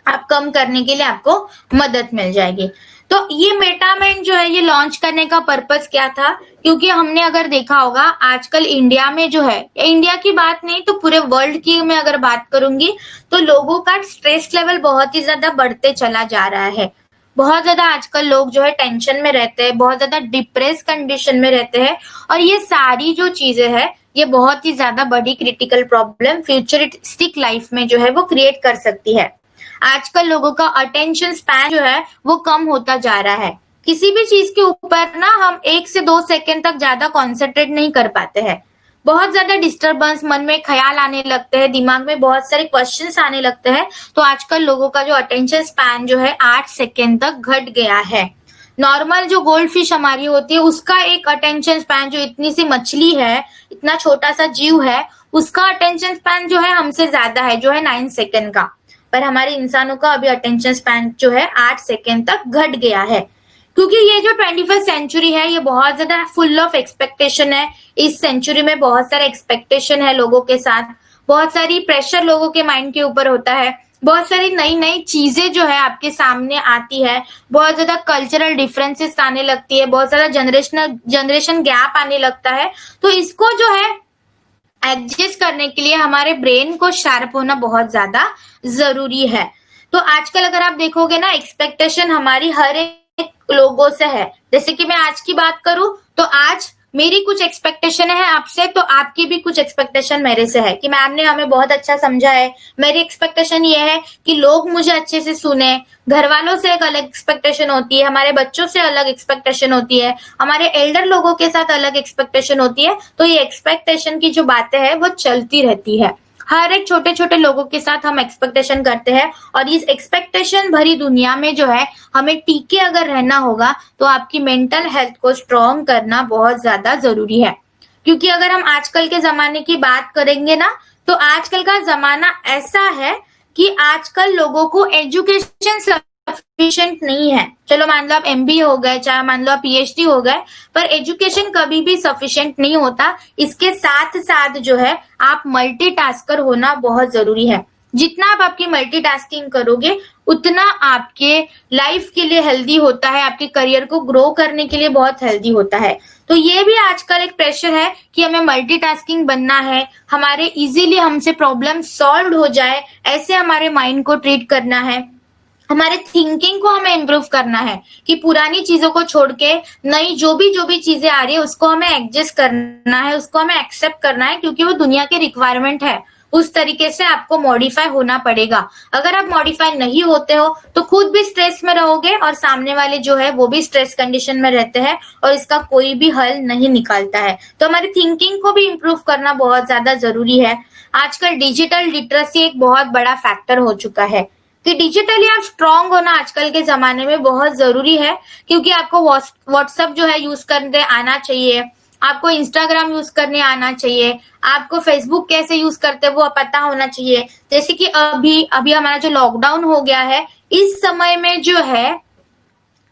आप कम करने के लिए आपको मदद मिल जाएगी। तो ये मेटामाइंड जो है, ये लॉन्च करने का पर्पस क्या था? क्योंकि हमने अगर देखा होगा आजकल इंडिया में जो है, इंडिया की बात नहीं तो पूरे वर्ल्ड की मैं अगर बात करूंगी, तो लोगों का स्ट्रेस लेवल बहुत ही ज्यादा बढ़ते चला जा रहा है। बहुत ज्यादा आजकल लोग जो है टेंशन में रहते हैं, बहुत ज्यादा डिप्रेस कंडीशन में रहते हैं, और ये सारी जो चीजें है, ये बहुत ही ज्यादा बड़ी क्रिटिकल प्रॉब्लम फ्यूचरिस्टिक लाइफ में जो है वो क्रिएट कर सकती है। आजकल लोगों का अटेंशन स्पैन जो है वो कम होता जा रहा है। किसी भी चीज के ऊपर ना हम 1 से 2 सेकंड तक ज्यादा कॉन्सेंट्रेट नहीं कर पाते हैं। बहुत ज्यादा डिस्टर्बेंस, मन में ख्याल आने लगते हैं, दिमाग में बहुत सारे क्वेश्चंस आने लगते हैं। तो आजकल लोगों का जो अटेंशन स्पैन जो है 8 सेकंड तक घट गया है। नॉर्मल जो गोल्ड फिश हमारी होती है, उसका एक अटेंशन स्पैन, जो इतनी सी मछली है, इतना छोटा सा जीव है, उसका अटेंशन स्पैन जो है हमसे ज्यादा है, जो है 9 सेकंड का। पर हमारे इंसानों का अभी अटेंशन स्पैन जो है 8 सेकंड तक घट गया है। क्योंकि ये जो 21st सेंचुरी है, ये बहुत ज्यादा फुल ऑफ एक्सपेक्टेशन है। इस सेंचुरी में बहुत सारे एक्सपेक्टेशन है लोगों के साथ, बहुत सारी प्रेशर लोगों के माइंड के ऊपर होता है। बहुत सारी नई नई चीजें जो है आपके सामने आती है, बहुत ज्यादा कल्चरल डिफरेंसेस आने लगती है, बहुत ज्यादा जनरेशन गैप आने लगता है। तो इसको जो है एडजस्ट करने के लिए हमारे ब्रेन को शार्प होना बहुत ज्यादा जरूरी है। तो आजकल अगर आप देखोगे ना, एक्सपेक्टेशन हमारी हर एक लोगों से है। जैसे कि मैं आज की बात करूं तो आज मेरी कुछ एक्सपेक्टेशन है आपसे, तो आपकी भी कुछ एक्सपेक्टेशन मेरे से है कि मैम ने हमें बहुत अच्छा समझा है। मेरी एक्सपेक्टेशन ये है कि लोग मुझे अच्छे से सुने। घर वालों से एक अलग एक्सपेक्टेशन होती है, हमारे बच्चों से अलग एक्सपेक्टेशन होती है, हमारे एल्डर लोगों के साथ अलग एक्सपेक्टेशन होती है। तो ये एक्सपेक्टेशन की जो बातें हैं वो चलती रहती है। हर एक छोटे छोटे लोगों के साथ हम एक्सपेक्टेशन करते हैं, और इस एक्सपेक्टेशन भरी दुनिया में जो है हमें टिके अगर रहना होगा तो आपकी मेंटल हेल्थ को स्ट्रॉन्ग करना बहुत ज्यादा जरूरी है। क्योंकि अगर हम आजकल के जमाने की बात करेंगे ना, तो आजकल का जमाना ऐसा है कि आजकल लोगों को एजुकेशन सफिशिएंट नहीं है। चलो मान लो आप MBA हो गए, चाहे मान लो आप PhD हो गए, पर एजुकेशन कभी भी सफिशिएंट नहीं होता। इसके साथ साथ जो है आप मल्टीटास्कर होना बहुत जरूरी है। जितना आप आपकी मल्टीटास्किंग करोगे उतना आपके लाइफ के लिए हेल्दी होता है, आपके करियर को ग्रो करने के लिए बहुत हेल्दी होता है। तो ये भी आजकल एक प्रेशर है कि हमें मल्टीटास्किंग बनना है, हमारे इजीली हमसे प्रॉब्लम सॉल्व हो जाए, ऐसे हमारे माइंड को ट्रीट करना है, हमारे थिंकिंग को हमें इम्प्रूव करना है कि पुरानी चीजों को छोड़ के नई जो भी चीजें आ रही है उसको हमें एडजस्ट करना है, उसको हमें एक्सेप्ट करना है, क्योंकि वो दुनिया की रिक्वायरमेंट है। उस तरीके से आपको मॉडिफाई होना पड़ेगा। अगर आप मॉडिफाई नहीं होते हो तो खुद भी स्ट्रेस में रहोगे और सामने वाले जो है वो भी स्ट्रेस कंडीशन में रहते हैं, और इसका कोई भी हल नहीं निकालता है। तो हमारी थिंकिंग को भी इम्प्रूव करना बहुत ज्यादा जरूरी है। आजकल डिजिटल लिटरेसी एक बहुत बड़ा फैक्टर हो चुका है कि डिजिटली आप स्ट्रांग होना आजकल के जमाने में बहुत जरूरी है, क्योंकि आपको व्हाट्सएप जो है यूज करने आना चाहिए, आपको इंस्टाग्राम यूज करने आना चाहिए, आपको फेसबुक कैसे यूज करते हैं वो पता होना चाहिए। जैसे कि अभी हमारा जो लॉकडाउन हो गया है, इस समय में जो है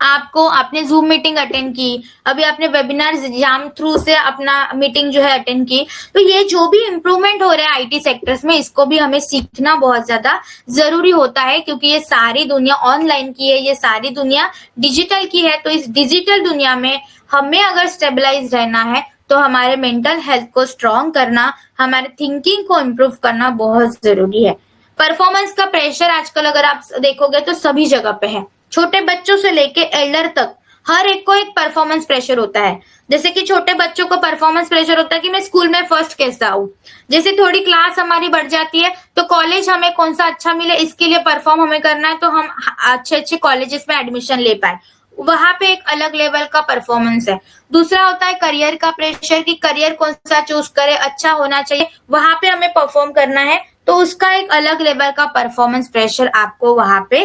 आपको आपने जूम मीटिंग अटेंड की, अभी आपने वेबिनार जाम थ्रू से अपना मीटिंग जो है अटेंड की। तो ये जो भी इम्प्रूवमेंट हो रहा है IT सेक्टर्स में, इसको भी हमें सीखना बहुत ज्यादा जरूरी होता है, क्योंकि ये सारी दुनिया ऑनलाइन की है, ये सारी दुनिया डिजिटल की है। तो इस डिजिटल दुनिया में हमें अगर स्टेबलाइज रहना है तो हमारे मेंटल हेल्थ को स्ट्रॉन्ग करना, हमारे थिंकिंग को इम्प्रूव करना बहुत जरूरी है। परफॉर्मेंस का प्रेशर आजकल अगर आप देखोगे तो सभी जगह पे है, छोटे बच्चों से लेके एल्डर तक हर एक को एक परफॉर्मेंस प्रेशर होता है। जैसे कि छोटे बच्चों को परफॉर्मेंस प्रेशर होता है कि मैं स्कूल में फर्स्ट कैसे आऊं। जैसे थोड़ी क्लास हमारी बढ़ जाती है तो कॉलेज हमें कौन सा अच्छा मिले, इसके लिए परफॉर्म हमें करना है, तो हम अच्छे अच्छे कॉलेजेस में एडमिशन ले पाए, वहां पे एक अलग लेवल का परफॉर्मेंस है। दूसरा होता है करियर का प्रेशर कि करियर कौन सा चूज करे, अच्छा होना चाहिए, वहां पे हमें परफॉर्म करना है, तो उसका एक अलग लेवल का परफॉर्मेंस प्रेशर आपको वहां पे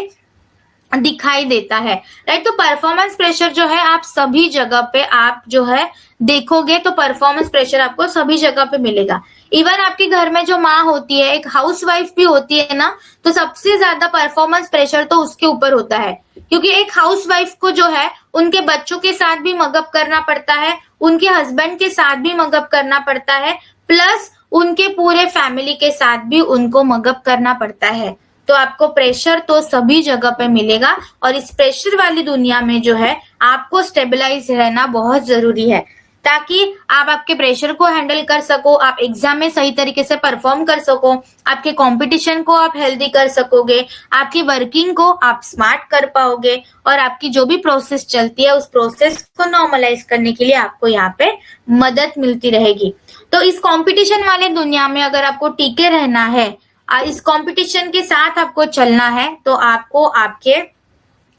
दिखाई देता है, राइट। तो परफॉर्मेंस प्रेशर जो है आप सभी जगह पे आप जो है देखोगे तो परफॉर्मेंस प्रेशर आपको सभी जगह पे मिलेगा। इवन आपके घर में जो माँ होती है, एक हाउसवाइफ भी होती है ना, तो सबसे ज्यादा परफॉर्मेंस प्रेशर तो उसके ऊपर होता है, क्योंकि एक हाउसवाइफ को जो है उनके बच्चों के साथ भी मगअप करना पड़ता है, उनके हस्बैंड के साथ भी मगअप करना पड़ता है, प्लस उनके पूरे फैमिली के साथ भी उनको मगअप करना पड़ता है। तो आपको प्रेशर तो सभी जगह पे मिलेगा, और इस प्रेशर वाली दुनिया में जो है आपको स्टेबलाइज रहना बहुत जरूरी है, ताकि आप आपके प्रेशर को हैंडल कर सको, आप एग्जाम में सही तरीके से परफॉर्म कर सको, आपके कंपटीशन को आप हेल्दी कर सकोगे, आपकी वर्किंग को आप स्मार्ट कर पाओगे, और आपकी जो भी प्रोसेस चलती है उस प्रोसेस को नॉर्मलाइज करने के लिए आपको यहाँ पे मदद मिलती रहेगी। तो इस कॉम्पिटिशन वाले दुनिया में अगर आपको टिके रहना है, इस कंपटीशन के साथ आपको चलना है, तो आपको आपके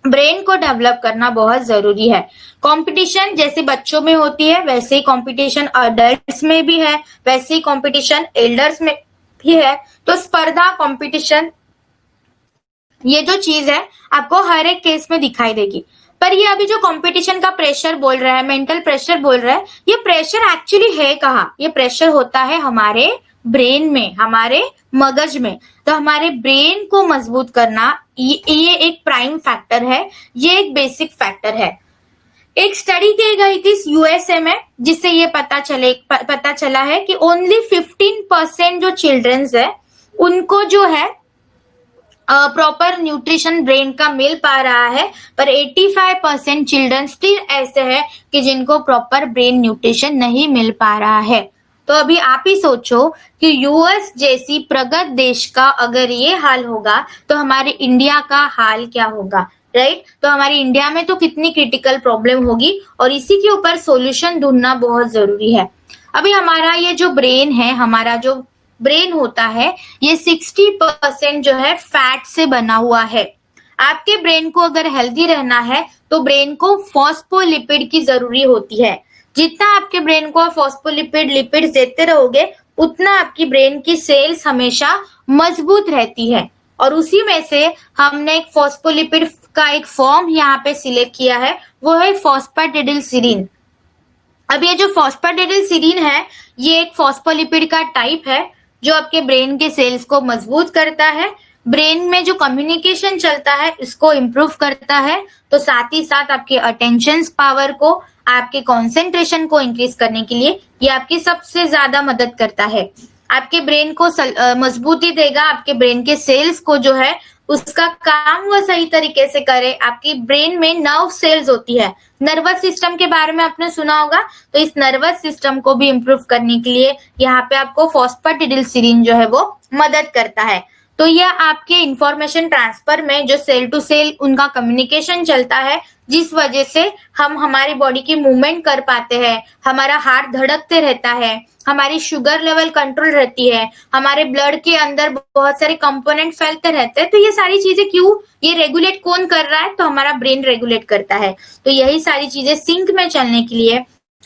ब्रेन को डेवलप करना बहुत जरूरी है। कंपटीशन जैसे बच्चों में होती है वैसे ही कंपटीशन अडल्ट्स में भी है, वैसे ही कंपटीशन एल्डर्स में भी है। तो स्पर्धा, कंपटीशन, ये जो चीज है आपको हर एक केस में दिखाई देगी। पर ये अभी जो कंपटीशन का प्रेशर बोल रहा है, मेंटल प्रेशर बोल रहा है, ये प्रेशर एक्चुअली है कहाँ? ये प्रेशर होता है हमारे ब्रेन में, हमारे मगज में। तो हमारे ब्रेन को मजबूत करना ये एक प्राइम फैक्टर है, ये एक बेसिक फैक्टर है। एक स्टडी की गई थी USA में, जिससे ये पता चला है कि ओनली 15% जो चिल्ड्रंस है उनको जो है प्रॉपर न्यूट्रिशन ब्रेन का मिल पा रहा है, पर 85% चिल्ड्रन स्टिल ऐसे हैं कि जिनको प्रॉपर ब्रेन न्यूट्रिशन नहीं मिल पा रहा है। तो अभी आप ही सोचो कि यूएस जैसी प्रगत देश का अगर ये हाल होगा तो हमारे इंडिया का हाल क्या होगा, राइट? तो हमारी इंडिया में तो कितनी क्रिटिकल प्रॉब्लम होगी, और इसी के ऊपर सॉल्यूशन ढूंढना बहुत जरूरी है। अभी हमारा ये जो ब्रेन है, हमारा जो ब्रेन होता है, ये 60% जो है फैट से बना हुआ है। आपके ब्रेन को अगर हेल्दी रहना है तो ब्रेन को फॉस्फोलिपिड की जरूरी होती है। जितना आपके ब्रेन को लिपिड्स देते रहोगे उतना आपकी ब्रेन की सेल्स हमेशा मजबूत रहती है। और उसी में से हमने एक फॉस्फोलिपिड का एक फॉर्म यहाँ पे सिलेक्ट किया है, वो है फॉस्फेटिडिलसीरीन। अब ये जो फॉस्फेटिडिलसीरीन है, ये एक फॉस्फोलिपिड का टाइप है जो आपके ब्रेन के सेल्स को मजबूत करता है, ब्रेन में जो कम्युनिकेशन चलता है इसको इम्प्रूव करता है, तो साथ ही साथ आपके अटेंशन पावर को, आपके कंसंट्रेशन को इंक्रीज करने के लिए ये आपकी सबसे ज्यादा मदद करता है। आपके ब्रेन को मजबूती देगा, आपके ब्रेन के सेल्स को जो है उसका काम वो सही तरीके से करे। आपकी ब्रेन में नर्व सेल्स होती है, नर्वस सिस्टम के बारे में आपने सुना होगा, तो इस नर्वस सिस्टम को भी इम्प्रूव करने के लिए यहाँ पे आपको फॉस्फेटिडिलसीरीन जो है वो मदद करता है। तो यह आपके इंफॉर्मेशन ट्रांसफर में जो सेल टू सेल उनका कम्युनिकेशन चलता है, जिस वजह से हम हमारी बॉडी की मूवमेंट कर पाते हैं, हमारा हार्ट धड़कते रहता है, हमारी शुगर लेवल कंट्रोल रहती है, हमारे ब्लड के अंदर बहुत सारे कंपोनेंट फैलते रहते हैं। तो ये सारी चीजें क्यों, ये रेगुलेट कौन कर रहा है? तो हमारा ब्रेन रेगुलेट करता है। तो यही सारी चीजें सिंक में चलने के लिए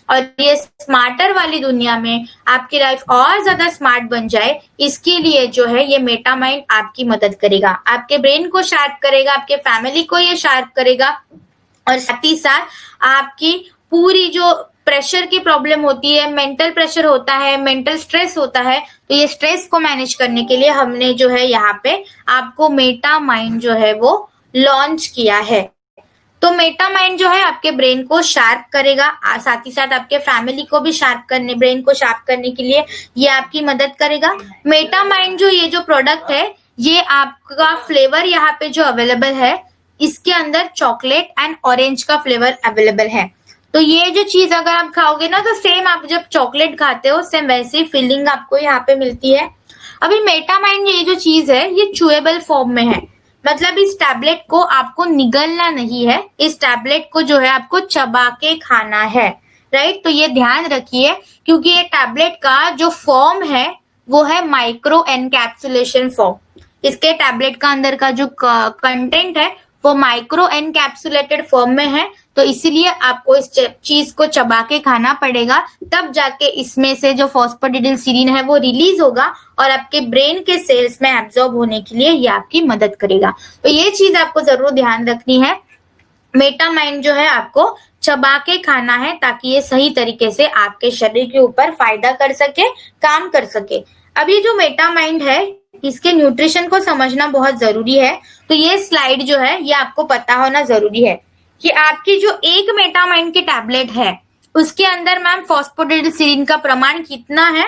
और ये स्मार्टर वाली दुनिया में आपकी लाइफ और ज्यादा स्मार्ट बन जाए, इसके लिए जो है ये मेटामाइंड आपकी मदद करेगा, आपके ब्रेन को शार्प करेगा, आपके फैमिली को ये शार्प करेगा, और साथ ही साथ आपकी पूरी जो प्रेशर की प्रॉब्लम होती है, मेंटल प्रेशर होता है, मेंटल स्ट्रेस होता है, तो ये स्ट्रेस को मैनेज करने के लिए हमने जो है यहाँ पे आपको मेटा माइंड जो है वो लॉन्च किया है। तो मेटा माइंड जो है आपके ब्रेन को शार्प करेगा, साथ ही साथ आपके फैमिली को भी शार्प करने, ब्रेन को शार्प करने के लिए ये आपकी मदद करेगा। मेटा माइंड जो ये जो प्रोडक्ट है, ये आपका फ्लेवर यहाँ पे जो अवेलेबल है, इसके अंदर चॉकलेट एंड ऑरेंज का फ्लेवर अवेलेबल है। तो ये जो चीज अगर आप खाओगे ना, तो सेम आप जब चॉकलेट खाते हो सेम वैसी फीलिंग आपको यहाँ पे मिलती है। अभी मेटा माइंड ये जो चीज है ये चूएबल फॉर्म में है, मतलब इस टैबलेट को आपको निगलना नहीं है, इस टैबलेट को जो है आपको चबा के खाना है, राइट? तो ये ध्यान रखिए, क्योंकि ये टैबलेट का जो फॉर्म है वो है माइक्रो एनकैप्सुलेशन फॉर्म। इसके टैबलेट का अंदर का जो कंटेंट है वो माइक्रो एनकैप्सुलेटेड फॉर्म में है, तो इसीलिए आपको इस चीज को चबा के खाना पड़ेगा, तब जाके इसमें से जो फॉस्फेटिडिलसीरीन है वो रिलीज होगा और आपके ब्रेन के सेल्स में एब्जॉर्ब होने के लिए ये आपकी मदद करेगा। तो ये चीज आपको जरूर ध्यान रखनी है, मेटा माइंड जो है आपको चबा के खाना है, ताकि ये सही तरीके से आपके शरीर के ऊपर फायदा कर सके, काम कर सके। अब ये जो मेटा माइंड है, इसके न्यूट्रिशन को समझना बहुत जरूरी है। तो ये स्लाइड जो है ये आपको पता होना जरूरी है कि आपकी जो एक मेटा माइंड की टैबलेट है उसके अंदर मैम फॉस्फेटिडिलसीरीन का प्रमाण कितना है।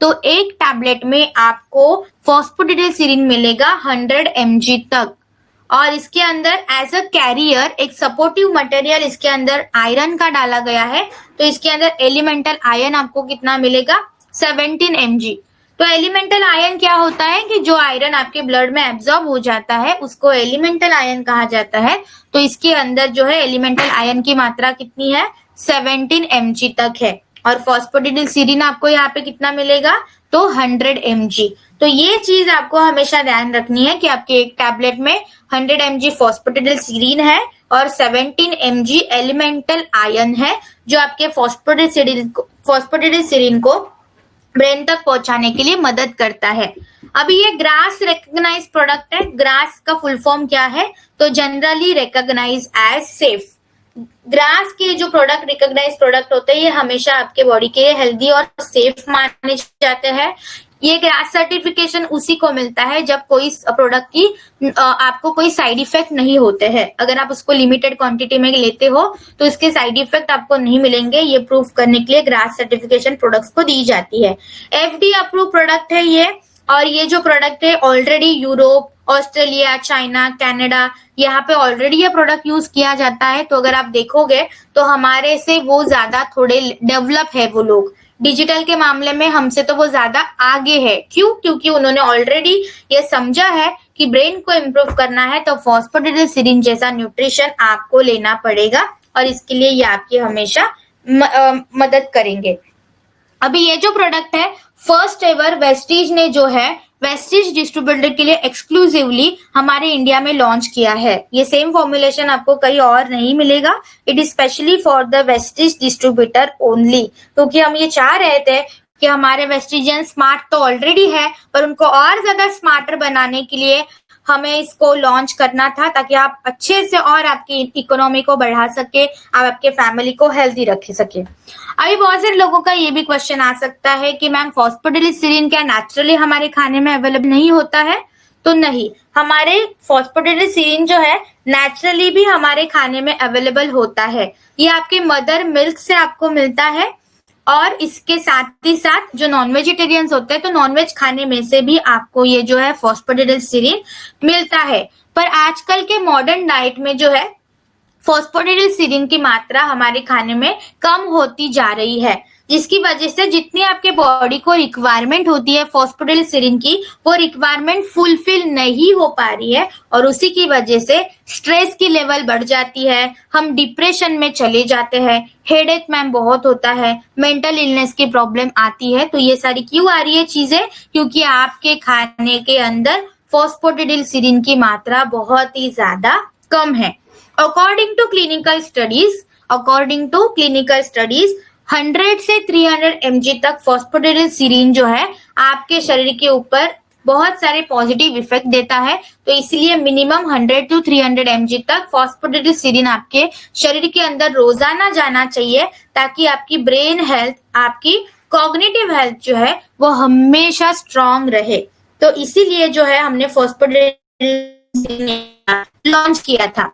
तो एक टैबलेट में आपको फॉस्फेटिडिलसीरीन मिलेगा 100 mg तक, और इसके अंदर एज अ कैरियर एक सपोर्टिव मटेरियल इसके अंदर आयरन का डाला गया है। तो इसके अंदर एलिमेंटल आयरन आपको कितना मिलेगा, 17 mg। तो एलिमेंटल आयरन क्या होता है कि जो आयरन आपके ब्लड में एब्जॉर्ब हो जाता है उसको एलिमेंटल आयरन कहा जाता है। तो इसके अंदर जो है एलिमेंटल आयरन की मात्रा कितनी है, 17 mg तक है। और फॉस्फेटिडिलसीरीन आपको यहाँ पे कितना मिलेगा, तो 100 mg। तो ये चीज आपको हमेशा ध्यान रखनी है कि आपके एक टैबलेट में 100 mg फॉस्फेटिडिलसीरीन है और 17 mg एलिमेंटल आयरन है, जो आपके फॉस्फेटिडिलसीरीन को ब्रेन तक पहुंचाने के लिए मदद करता है। अभी ये ग्रास रिकॉग्नाइज प्रोडक्ट है। ग्रास का फुल फॉर्म क्या है, तो generally recognise as safe. GRAS के जो प्रोडक्ट रिकॉग्नाइज प्रोडक्ट होते हैं ये हमेशा आपके बॉडी के लिए हेल्दी और सेफ माने जाते हैं। ये ग्रास सर्टिफिकेशन उसी को मिलता है जब कोई प्रोडक्ट की आपको कोई साइड इफेक्ट नहीं होते हैं। अगर आप उसको लिमिटेड क्वांटिटी में लेते हो तो इसके साइड इफेक्ट आपको नहीं मिलेंगे। ये प्रूफ करने के लिए ग्रास सर्टिफिकेशन प्रोडक्ट्स को दी जाती है। एफडी अप्रूव प्रोडक्ट है ये, और ये जो प्रोडक्ट है already Europe, Australia, China, Canada, यहाँ पे ऑलरेडी ये प्रोडक्ट यूज किया जाता है। तो अगर आप देखोगे तो हमारे से वो ज्यादा थोड़े डेवलप है वो लोग, डिजिटल के मामले में हमसे तो वो ज्यादा आगे है। क्यों? क्योंकि उन्होंने ऑलरेडी ये समझा है कि ब्रेन को इम्प्रूव करना है तो फॉस्फोडिडिल सिरिंज जैसा न्यूट्रिशन आपको लेना पड़ेगा, और इसके लिए ये आपकी हमेशा मदद करेंगे। अभी ये जो प्रोडक्ट है फर्स्ट एवर वेस्टीज ने जो है वेस्टीज डिस्ट्रीब्यूटर के लिए एक्सक्लूसिवली हमारे इंडिया में लॉन्च किया है। ये सेम फॉर्मुलेशन आपको कहीं और नहीं मिलेगा, it is specially for the Vestige distributor only, क्योंकि हम ये चाह रहे थे कि हमारे वेस्टीजियन स्मार्ट तो ऑलरेडी है, पर उनको और ज्यादा स्मार्टर बनाने के लिए हमें इसको लॉन्च करना था, ताकि आप अच्छे से और आपकी इकोनॉमी को बढ़ा सके, आप आपके फैमिली को हेल्दी रख सके। अभी बहुत सारे लोगों का ये भी क्वेश्चन आ सकता है कि मैम फॉस्फोडिलिल सिरिन क्या नेचुरली हमारे खाने में अवेलेबल नहीं होता है? तो नहीं, हमारे फॉस्फोडिलिल सिरिन जो है नेचुरली भी हमारे खाने में अवेलेबल होता है। ये आपके मदर मिल्क से आपको मिलता है, और इसके साथ ही साथ जो नॉन वेजिटेरियंस होते हैं तो नॉनवेज खाने में से भी आपको ये जो है फॉस्फोडिलिल सिरिन मिलता है। पर आजकल के मॉडर्न डाइट में जो है फॉस्फोडिलिल सिरिन की मात्रा हमारे खाने में कम होती जा रही है, जिसकी वजह से जितनी आपके बॉडी को रिक्वायरमेंट होती है फॉस्फोडिलिल सिरिन की, वो रिक्वायरमेंट फुलफिल नहीं हो पा रही है, और उसी की वजह से स्ट्रेस की लेवल बढ़ जाती है, हम डिप्रेशन में चले जाते हैं, हेडेक मैम बहुत होता है, मेंटल इलनेस की प्रॉब्लम आती है। तो ये सारी क्यों आ रही है चीजें? क्योंकि आपके खाने के अंदर फॉस्फोडिलिल सिरिन की मात्रा बहुत ही ज्यादा कम है। अकॉर्डिंग टू क्लिनिकल स्टडीज 100 से 300 mg तक फॉस्फोडिलिल सिरिन जो है आपके शरीर के ऊपर बहुत सारे पॉजिटिव इफेक्ट देता है। तो इसलिए मिनिमम 100 to 300 mg तक फॉस्फोडिलिल सिरिन आपके शरीर के अंदर रोजाना जाना चाहिए, ताकि आपकी ब्रेन हेल्थ, आपकी कॉग्निटिव हेल्थ जो है वो हमेशा स्ट्रांग रहे। तो इसीलिए जो है हमने फॉस्फोडिलिल लॉन्च किया था।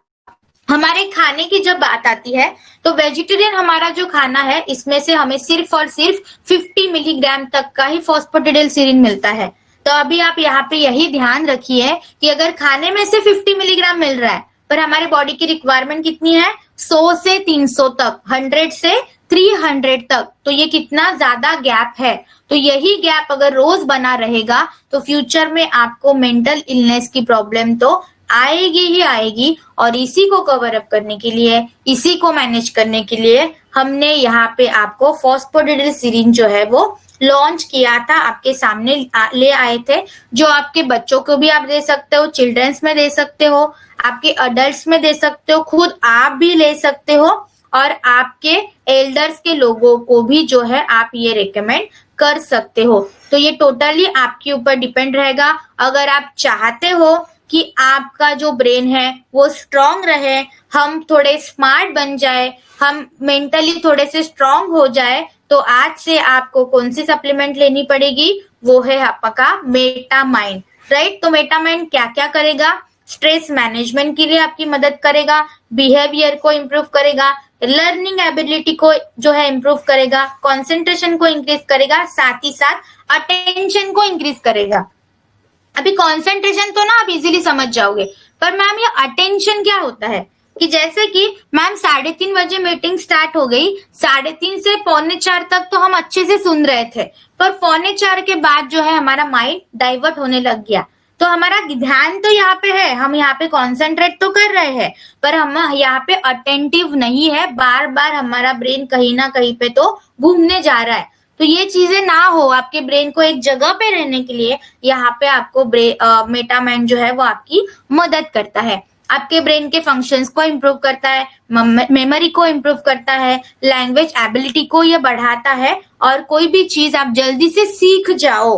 हमारे खाने की जब बात आती है तो वेजिटेरियन हमारा जो खाना है इसमें से हमें सिर्फ और सिर्फ 50 मिलीग्राम तक का ही फॉस्फोडिलिल सिरिन मिलता है। तो अभी आप यहाँ पे यही ध्यान रखिए कि अगर खाने में से 50 मिलीग्राम मिल रहा है, पर हमारे बॉडी की रिक्वायरमेंट कितनी है? 100 से 300 तक, 100 से 300 तक। तो ये कितना ज्यादा गैप है। तो यही गैप अगर रोज बना रहेगा तो फ्यूचर में आपको मेंटल इलनेस की प्रॉब्लम तो आएगी ही आएगी। और इसी को कवर अप करने के लिए, इसी को मैनेज करने के लिए हमने यहाँ पे आपको फॉस्फोडिलिल सिरिन जो है वो लॉन्च किया था, आपके सामने ले आए थे, जो आपके बच्चों को भी आप दे सकते हो, चिल्ड्रंस में दे सकते हो, आपके अडल्ट्स में दे सकते हो, खुद आप भी ले सकते हो, और आपके एल्डर्स के लोगों को भी जो है आप ये रिकमेंड कर सकते हो। तो ये टोटली आपके ऊपर डिपेंड रहेगा। अगर आप चाहते हो कि आपका जो ब्रेन है वो स्ट्रांग रहे, हम थोड़े स्मार्ट बन जाए, हम मेंटली थोड़े से स्ट्रांग हो जाए, तो आज से आपको कौन सी सप्लीमेंट लेनी पड़ेगी? वो है आपका मेटामाइन, राइट? तो मेटामाइन क्या क्या करेगा? स्ट्रेस मैनेजमेंट के लिए आपकी मदद करेगा, बिहेवियर को इम्प्रूव करेगा, लर्निंग एबिलिटी को जो है इम्प्रूव करेगा, कॉन्सेंट्रेशन को इंक्रीज करेगा, साथ ही साथ अटेंशन को इंक्रीज करेगा। अभी कॉन्सेंट्रेशन तो ना आप इजीली समझ जाओगे, पर मैम ये अटेंशन क्या होता है? कि जैसे कि मैम 3:30 बजे मीटिंग स्टार्ट हो गई, 3:30 से 3:45 तक तो हम अच्छे से सुन रहे थे, पर 3:45 के बाद जो है हमारा माइंड डाइवर्ट होने लग गया। तो हमारा ध्यान तो यहाँ पे है, हम यहाँ पे कॉन्सेंट्रेट तो कर रहे हैं, पर हम यहाँ पे अटेंटिव नहीं है, बार बार हमारा ब्रेन कहीं ना कहीं पे तो घूमने जा रहा है। तो ये चीजें ना हो, आपके ब्रेन को एक जगह पे रहने के लिए यहाँ पे आपको मेटामाइन जो है वो आपकी मदद करता है। आपके ब्रेन के फंक्शंस को इम्प्रूव करता है, मेमोरी को इम्प्रूव करता है, लैंग्वेज एबिलिटी को ये बढ़ाता है, और कोई भी चीज आप जल्दी से सीख जाओ,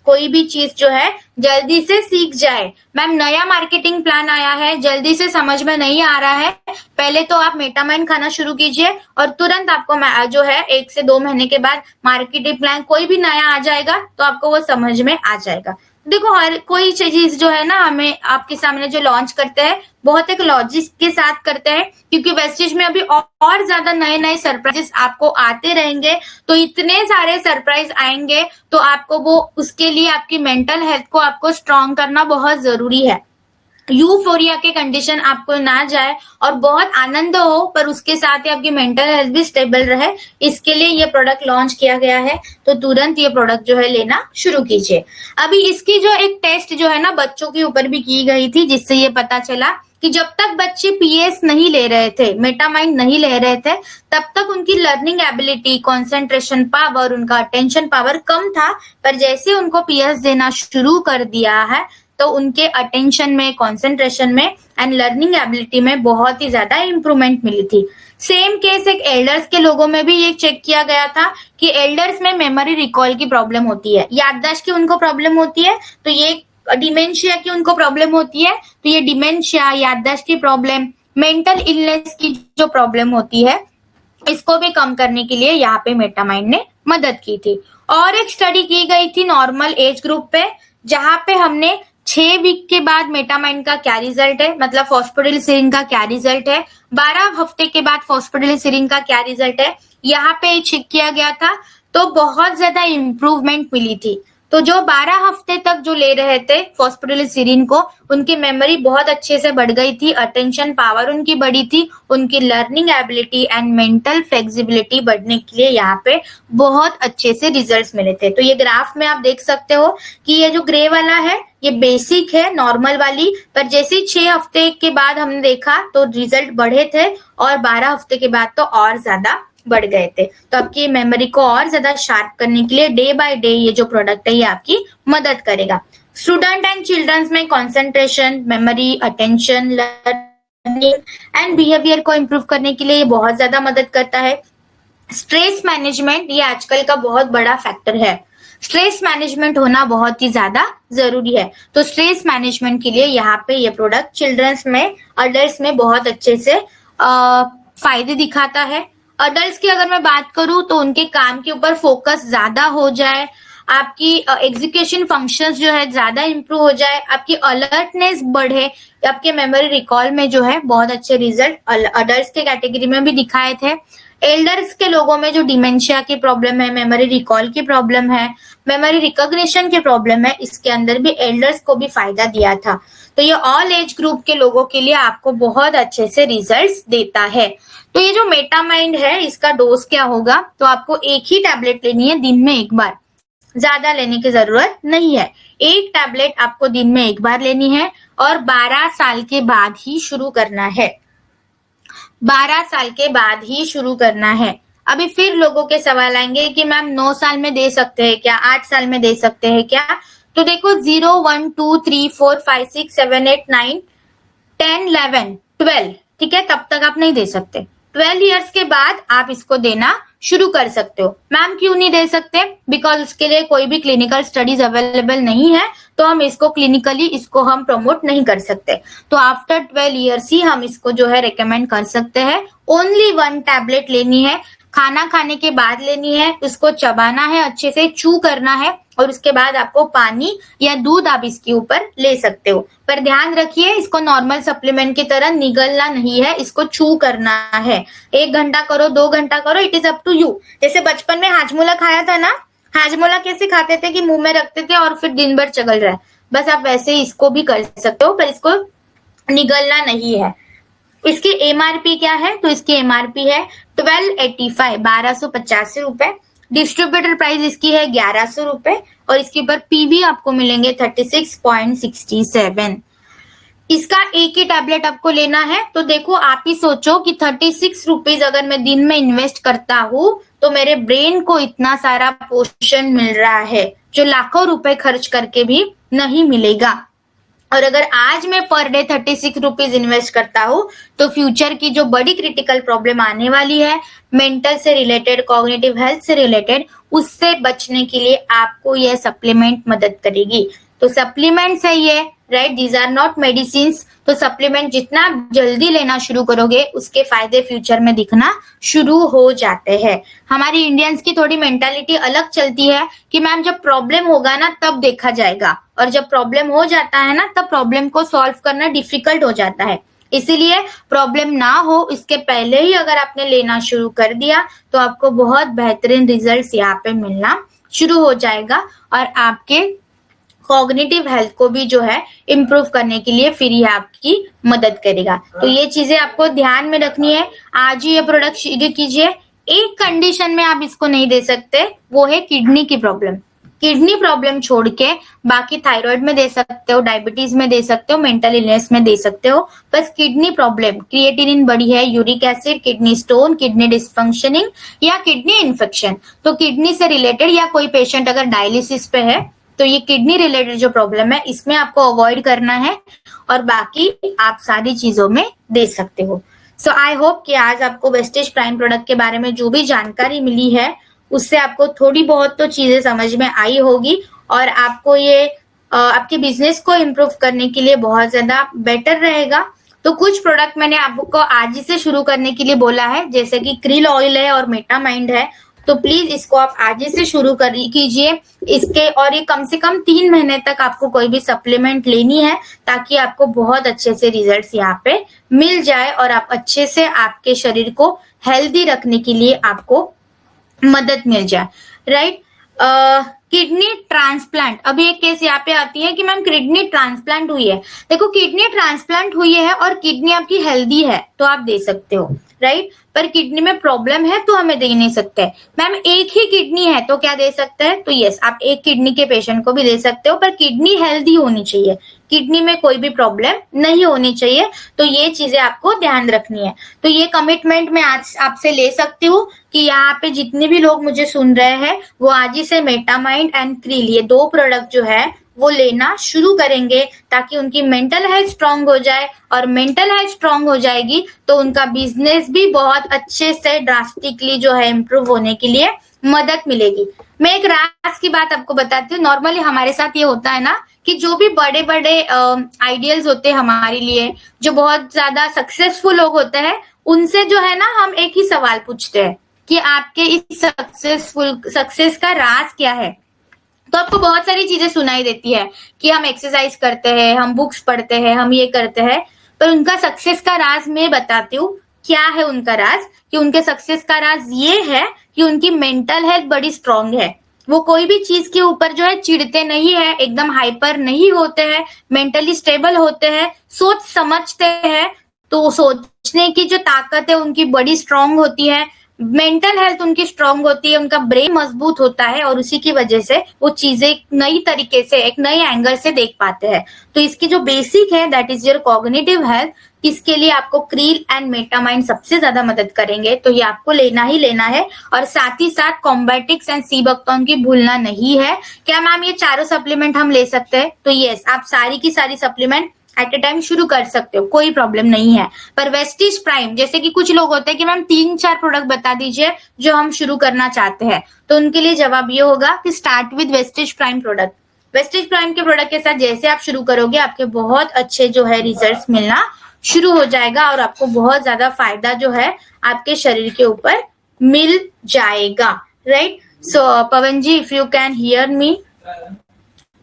कोई भी चीज जो है जल्दी से सीख जाए। मैम नया मार्केटिंग प्लान आया है, जल्दी से समझ में नहीं आ रहा है, पहले तो आप मेटामाइन खाना शुरू कीजिए और तुरंत आपको जो है 1 से 2 महीने के बाद मार्केटिंग प्लान कोई भी नया आ जाएगा तो आपको वो समझ में आ जाएगा। देखो हर कोई चीज जो है ना हमें आपके सामने जो लॉन्च करते हैं बहुत एक लॉजिक के साथ करते हैं, क्योंकि वेस्टेज में अभी और ज्यादा नए नए सरप्राइजेस आपको आते रहेंगे। तो इतने सारे सरप्राइज आएंगे तो आपको वो उसके लिए आपकी मेंटल हेल्थ को आपको स्ट्रांग करना बहुत जरूरी है। यूफोरिया के कंडीशन आपको ना जाए और बहुत आनंद हो, पर उसके साथ ही आपकी मेंटल हेल्थ भी स्टेबल रहे, इसके लिए ये प्रोडक्ट लॉन्च किया गया है। तो तुरंत ये प्रोडक्ट जो है लेना शुरू कीजिए। अभी इसकी जो एक टेस्ट जो है ना बच्चों के ऊपर भी की गई थी, जिससे ये पता चला कि जब तक बच्चे पीएस नहीं ले रहे थे, मेटामाइंड नहीं ले रहे थे, तब तक उनकी लर्निंग एबिलिटी, कंसंट्रेशन पावर, उनका अटेंशन पावर कम था। पर जैसे उनको पीएस देना शुरू कर दिया है तो उनके अटेंशन में, कंसंट्रेशन में एंड लर्निंग एबिलिटी में बहुत ही ज्यादा इंप्रूवमेंट मिली थी। सेम केस एक एल्डर्स के लोगों में भी ये चेक किया गया था कि एल्डर्स में मेमोरी रिकॉल की प्रॉब्लम होती है, याददाश्त की उनको प्रॉब्लम होती है, तो ये डिमेंशिया की उनको प्रॉब्लम होती है, तो ये डिमेंशिया, याददाश्त की प्रॉब्लम, मेंटल इलनेस की जो प्रॉब्लम होती है, इसको भी कम करने के लिए यहाँ पे मेटामाइंड ने मदद की थी। और एक स्टडी की गई थी नॉर्मल एज ग्रुप पे, जहां पे हमने 6 वीक के बाद मेटामाइंड का क्या रिजल्ट है, मतलब फॉस्फोडिलिसिरिन का क्या रिजल्ट है, 12 हफ्ते के बाद फॉस्फोडिलिसिरिन का क्या रिजल्ट है, यहाँ पे चेक किया गया था। तो बहुत ज्यादा इंप्रूवमेंट मिली थी। तो जो 12 हफ्ते तक जो ले रहे थे फॉस्फोडिलिसिरिन को, उनकी मेमोरी बहुत अच्छे से बढ़ गई थी, अटेंशन पावर उनकी बढ़ी थी, उनकी learning ability and mental flexibility बढ़ने के लिए यहाँ पे बहुत अच्छे से रिजल्ट्स मिले थे। तो ये ग्राफ में आप देख सकते हो कि ये जो ग्रे वाला है ये बेसिक है, नॉर्मल वाली, पर जैसे 6 हफ्ते के बाद हमने देखा तो रिजल्ट बढ़े थे और 12 हफ्ते के बाद तो और ज्यादा बढ़ गए थे। तो आपकी मेमोरी को और ज्यादा शार्प करने के लिए डे बाय डे ये जो प्रोडक्ट है ये आपकी मदद करेगा। स्टूडेंट एंड चिल्ड्रंस में concentration, memory, attention, learning and behaviour को इम्प्रूव करने के लिए ये बहुत ज्यादा मदद करता है। स्ट्रेस मैनेजमेंट ये आजकल का बहुत बड़ा फैक्टर है, स्ट्रेस मैनेजमेंट होना बहुत ही ज्यादा जरूरी है। तो स्ट्रेस मैनेजमेंट के लिए यहाँ पे ये प्रोडक्ट चिल्ड्रंस में, अडल्ट्स में बहुत अच्छे से फायदे दिखाता है। अडल्ट्स की अगर मैं बात करूं तो उनके काम के ऊपर फोकस ज्यादा हो जाए, आपकी एग्जीक्यूशन फंक्शंस जो है ज्यादा इंप्रूव हो जाए, आपकी अलर्टनेस बढ़े, आपके मेमोरी रिकॉल में जो है बहुत अच्छे रिजल्ट अडल्ट्स के कैटेगरी में भी दिखाए थे। एल्डर्स के लोगों में जो डिमेंशिया की प्रॉब्लम है, मेमोरी रिकॉल की प्रॉब्लम है, मेमोरी रिकॉग्निशन की प्रॉब्लम है, इसके अंदर भी एल्डर्स को भी फायदा दिया था। तो ये ऑल एज ग्रुप के लोगों के लिए आपको बहुत अच्छे से रिजल्ट्स देता है। तो ये जो मेटामाइंड है इसका डोज क्या होगा, तो आपको एक ही टैबलेट लेनी है दिन में एक बार, ज्यादा लेने की जरूरत नहीं है। एक टैबलेट आपको दिन में एक बार लेनी है और 12 साल के बाद ही शुरू करना है, 12 साल के बाद ही शुरू करना है। अभी फिर लोगों के सवाल आएंगे कि मैम 9 साल में दे सकते हैं क्या, 8 साल में दे सकते हैं क्या? तो देखो 0, 1, 2, 3, 4, 5, 6, 7, 8, 9, 10, 11, 12, ठीक है, तब तक आप नहीं दे सकते। 12 इयर्स के बाद आप इसको देना शुरू कर सकते हो। मैम क्यों नहीं दे सकते? बिकॉज उसके लिए कोई भी क्लिनिकल स्टडीज अवेलेबल नहीं है, तो हम इसको क्लिनिकली इसको हम प्रमोट नहीं कर सकते। तो आफ्टर 12 इयर्स ही हम इसको जो है रिकमेंड कर सकते हैं। ओनली 1 टैबलेट लेनी है, खाना खाने के बाद लेनी है, उसको चबाना है, अच्छे से चू करना है और उसके बाद आपको पानी या दूध आप इसके ऊपर ले सकते हो। पर ध्यान रखिए इसको नॉर्मल सप्लीमेंट की तरह निगलना नहीं है, इसको चू करना है। 1 घंटा करो, 2 घंटा करो, it is up to you. जैसे बचपन में हाजमोला खाया था ना, हाजमोला कैसे खाते थे कि मुंह में रखते थे और फिर दिन भर चगल रहा है, बस आप वैसे ही इसको भी कर सकते हो, पर इसको निगलना नहीं है। इसकी एमआरपी क्या है? तो इसकी एमआरपी है 1285, 1285 रुपए। डिस्ट्रीब्यूटर प्राइस इसकी है 1100 रुपए और इसके ऊपर पीवी आपको मिलेंगे 36.67। इसका एक ही टैबलेट आपको लेना है। तो देखो आप ही सोचो कि 36 रुपीज अगर मैं दिन में इन्वेस्ट करता हूँ तो मेरे ब्रेन को इतना सारा पोषण मिल रहा है जो लाखों रुपए खर्च करके भी नहीं मिलेगा। और अगर आज मैं पर डे 36 रुपीज इन्वेस्ट करता हूँ तो फ्यूचर की जो बड़ी क्रिटिकल प्रॉब्लम आने वाली है, मेंटल से रिलेटेड, कॉग्निटिव हेल्थ से रिलेटेड, उससे बचने के लिए आपको यह सप्लीमेंट मदद करेगी। तो सप्लीमेंट्स है ये, right, these are not medicine. तो सप्लीमेंट जितना आप जल्दी लेना शुरू करोगे उसके फायदे फ्यूचर में दिखना शुरू हो जाते हैं। हमारी इंडियंस की थोड़ी मेंटालिटी अलग चलती है कि मैम जब प्रॉब्लम होगा ना तब देखा जाएगा, और जब प्रॉब्लम हो जाता है ना तब प्रॉब्लम को सॉल्व करना डिफिकल्ट हो जाता है। इसीलिए प्रॉब्लम ना हो इसके पहले ही अगर आपने लेना शुरू कर दिया तो आपको बहुत बेहतरीन रिजल्ट्स यहाँ पे मिलना शुरू हो जाएगा, और आपके कॉग्निटिव हेल्थ को भी जो है इम्प्रूव करने के लिए फिर ये आपकी मदद करेगा। तो ये चीजें आपको ध्यान में रखनी है। आज ही ये प्रोडक्ट शुरू कीजिए। एक कंडीशन में आप इसको नहीं दे सकते, वो है किडनी की प्रॉब्लम। किडनी प्रॉब्लम छोड़ के बाकी थायराइड में दे सकते हो, डायबिटीज में दे सकते हो, मेंटल इलनेस में दे सकते हो। बस किडनी प्रॉब्लम, क्रिएटिनिन बढ़ी है, uric acid, kidney stone, kidney dysfunctioning या किडनी इन्फेक्शन, तो किडनी से रिलेटेड या कोई पेशेंट अगर डायलिसिस पे है तो ये किडनी रिलेटेड जो प्रॉब्लम है इसमें आपको अवॉइड करना है, और बाकी आप सारी चीजों में दे सकते हो। सो आई होप कि आज आपको वेस्टेज प्राइम प्रोडक्ट के बारे में जो भी जानकारी मिली है उससे आपको थोड़ी बहुत तो चीजें समझ में आई होगी, और आपको ये आपके बिजनेस को इम्प्रूव करने के लिए बहुत ज्यादा बेटर रहेगा। तो कुछ प्रोडक्ट मैंने आपको आज ही से शुरू करने के लिए बोला है, जैसे कि क्रिल ऑयल है और मेटामाइंड है, तो प्लीज इसको आप आज ही से शुरू कीजिए इसके, और ये कम से कम 3 महीने तक आपको कोई भी सप्लीमेंट लेनी है ताकि आपको बहुत अच्छे से रिजल्ट्स यहाँ पे मिल जाए और आप अच्छे से आपके शरीर को हेल्दी रखने के लिए आपको मदद मिल जाए, राइट। किडनी ट्रांसप्लांट, अभी एक केस यहाँ पे आती है कि मैम किडनी ट्रांसप्लांट हुई है। देखो किडनी ट्रांसप्लांट हुई है और किडनी आपकी हेल्दी है तो आप दे सकते हो, राइट। पर किडनी में प्रॉब्लम है तो हमें दे नहीं सकते। मैम एक ही किडनी है तो क्या दे सकते हैं, तो यस आप एक किडनी के पेशेंट को भी दे सकते हो, पर किडनी हेल्दी होनी चाहिए, किडनी में कोई भी प्रॉब्लम नहीं होनी चाहिए। तो ये चीजें आपको ध्यान रखनी है। तो ये कमिटमेंट मैं आज आपसे ले सकती हूँ कि यहाँ पे जितने भी लोग मुझे सुन रहे हैं वो आज ही से मेटामाइंड एंड क्रिल ये 2 प्रोडक्ट जो है वो लेना शुरू करेंगे ताकि उनकी मेंटल हेल्थ स्ट्रांग हो जाए, और मेंटल हेल्थ स्ट्रांग हो जाएगी तो उनका बिजनेस भी बहुत अच्छे से ड्रास्टिकली जो है इम्प्रूव होने के लिए मदद मिलेगी। मैं एक राज की बात आपको बताती हूँ। नॉर्मली हमारे साथ ये होता है ना कि जो भी बड़े बड़े आइडियल्स होते हैं हमारे लिए, जो बहुत ज्यादा सक्सेसफुल लोग होते हैं, उनसे जो है ना हम एक ही सवाल पूछते हैं कि आपके इस सक्सेस का राज क्या है। तो आपको बहुत सारी चीजें सुनाई देती है कि हम एक्सरसाइज करते हैं, हम बुक्स पढ़ते हैं, हम ये करते हैं, पर उनका सक्सेस का राज मैं बताती हूँ क्या है उनका राज। कि उनके सक्सेस का राज ये है कि उनकी मेंटल हेल्थ बड़ी स्ट्रांग है। वो कोई भी चीज के ऊपर जो है चिढ़ते नहीं है, एकदम हाइपर नहीं होते हैं, मेंटली स्टेबल होते हैं, सोच समझते हैं, तो सोचने की जो ताकत है उनकी बड़ी स्ट्रांग होती है, मेंटल हेल्थ उनकी स्ट्रांग होती है, उनका ब्रेन मजबूत होता है, और उसी की वजह से वो चीजें नई तरीके से एक नए एंगल से देख पाते हैं। तो इसकी जो बेसिक है that is your cognitive health, इसके लिए आपको क्रील एंड मेटामाइंड सबसे ज्यादा मदद करेंगे। तो ये आपको लेना ही लेना है, और साथ ही साथ कॉम्बैटिक्स एंड सीबकटोन की भूलना नहीं है। क्या मैम ये चारों सप्लीमेंट हम ले सकते हैं, तो यस आप सारी की सारी सप्लीमेंट एट ए टाइम शुरू कर सकते हो, कोई प्रॉब्लम नहीं है। पर वेस्टिज प्राइम, जैसे कि कुछ लोग होते हैं कि मैम 3-4 प्रोडक्ट बता दीजिए जो हम शुरू करना चाहते हैं, तो उनके लिए जवाब ये होगा कि start with Vestige prime product. Vestige prime के प्रोडक्ट के साथ जैसे आप शुरू करोगे आपके बहुत अच्छे जो है रिजल्ट्स मिलना शुरू हो जाएगा, और आपको बहुत ज्यादा फायदा जो है आपके शरीर के ऊपर मिल जाएगा, right. So Pavan ji, if you can hear me,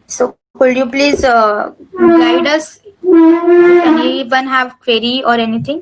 so could you please guide us if anyone have query or anything?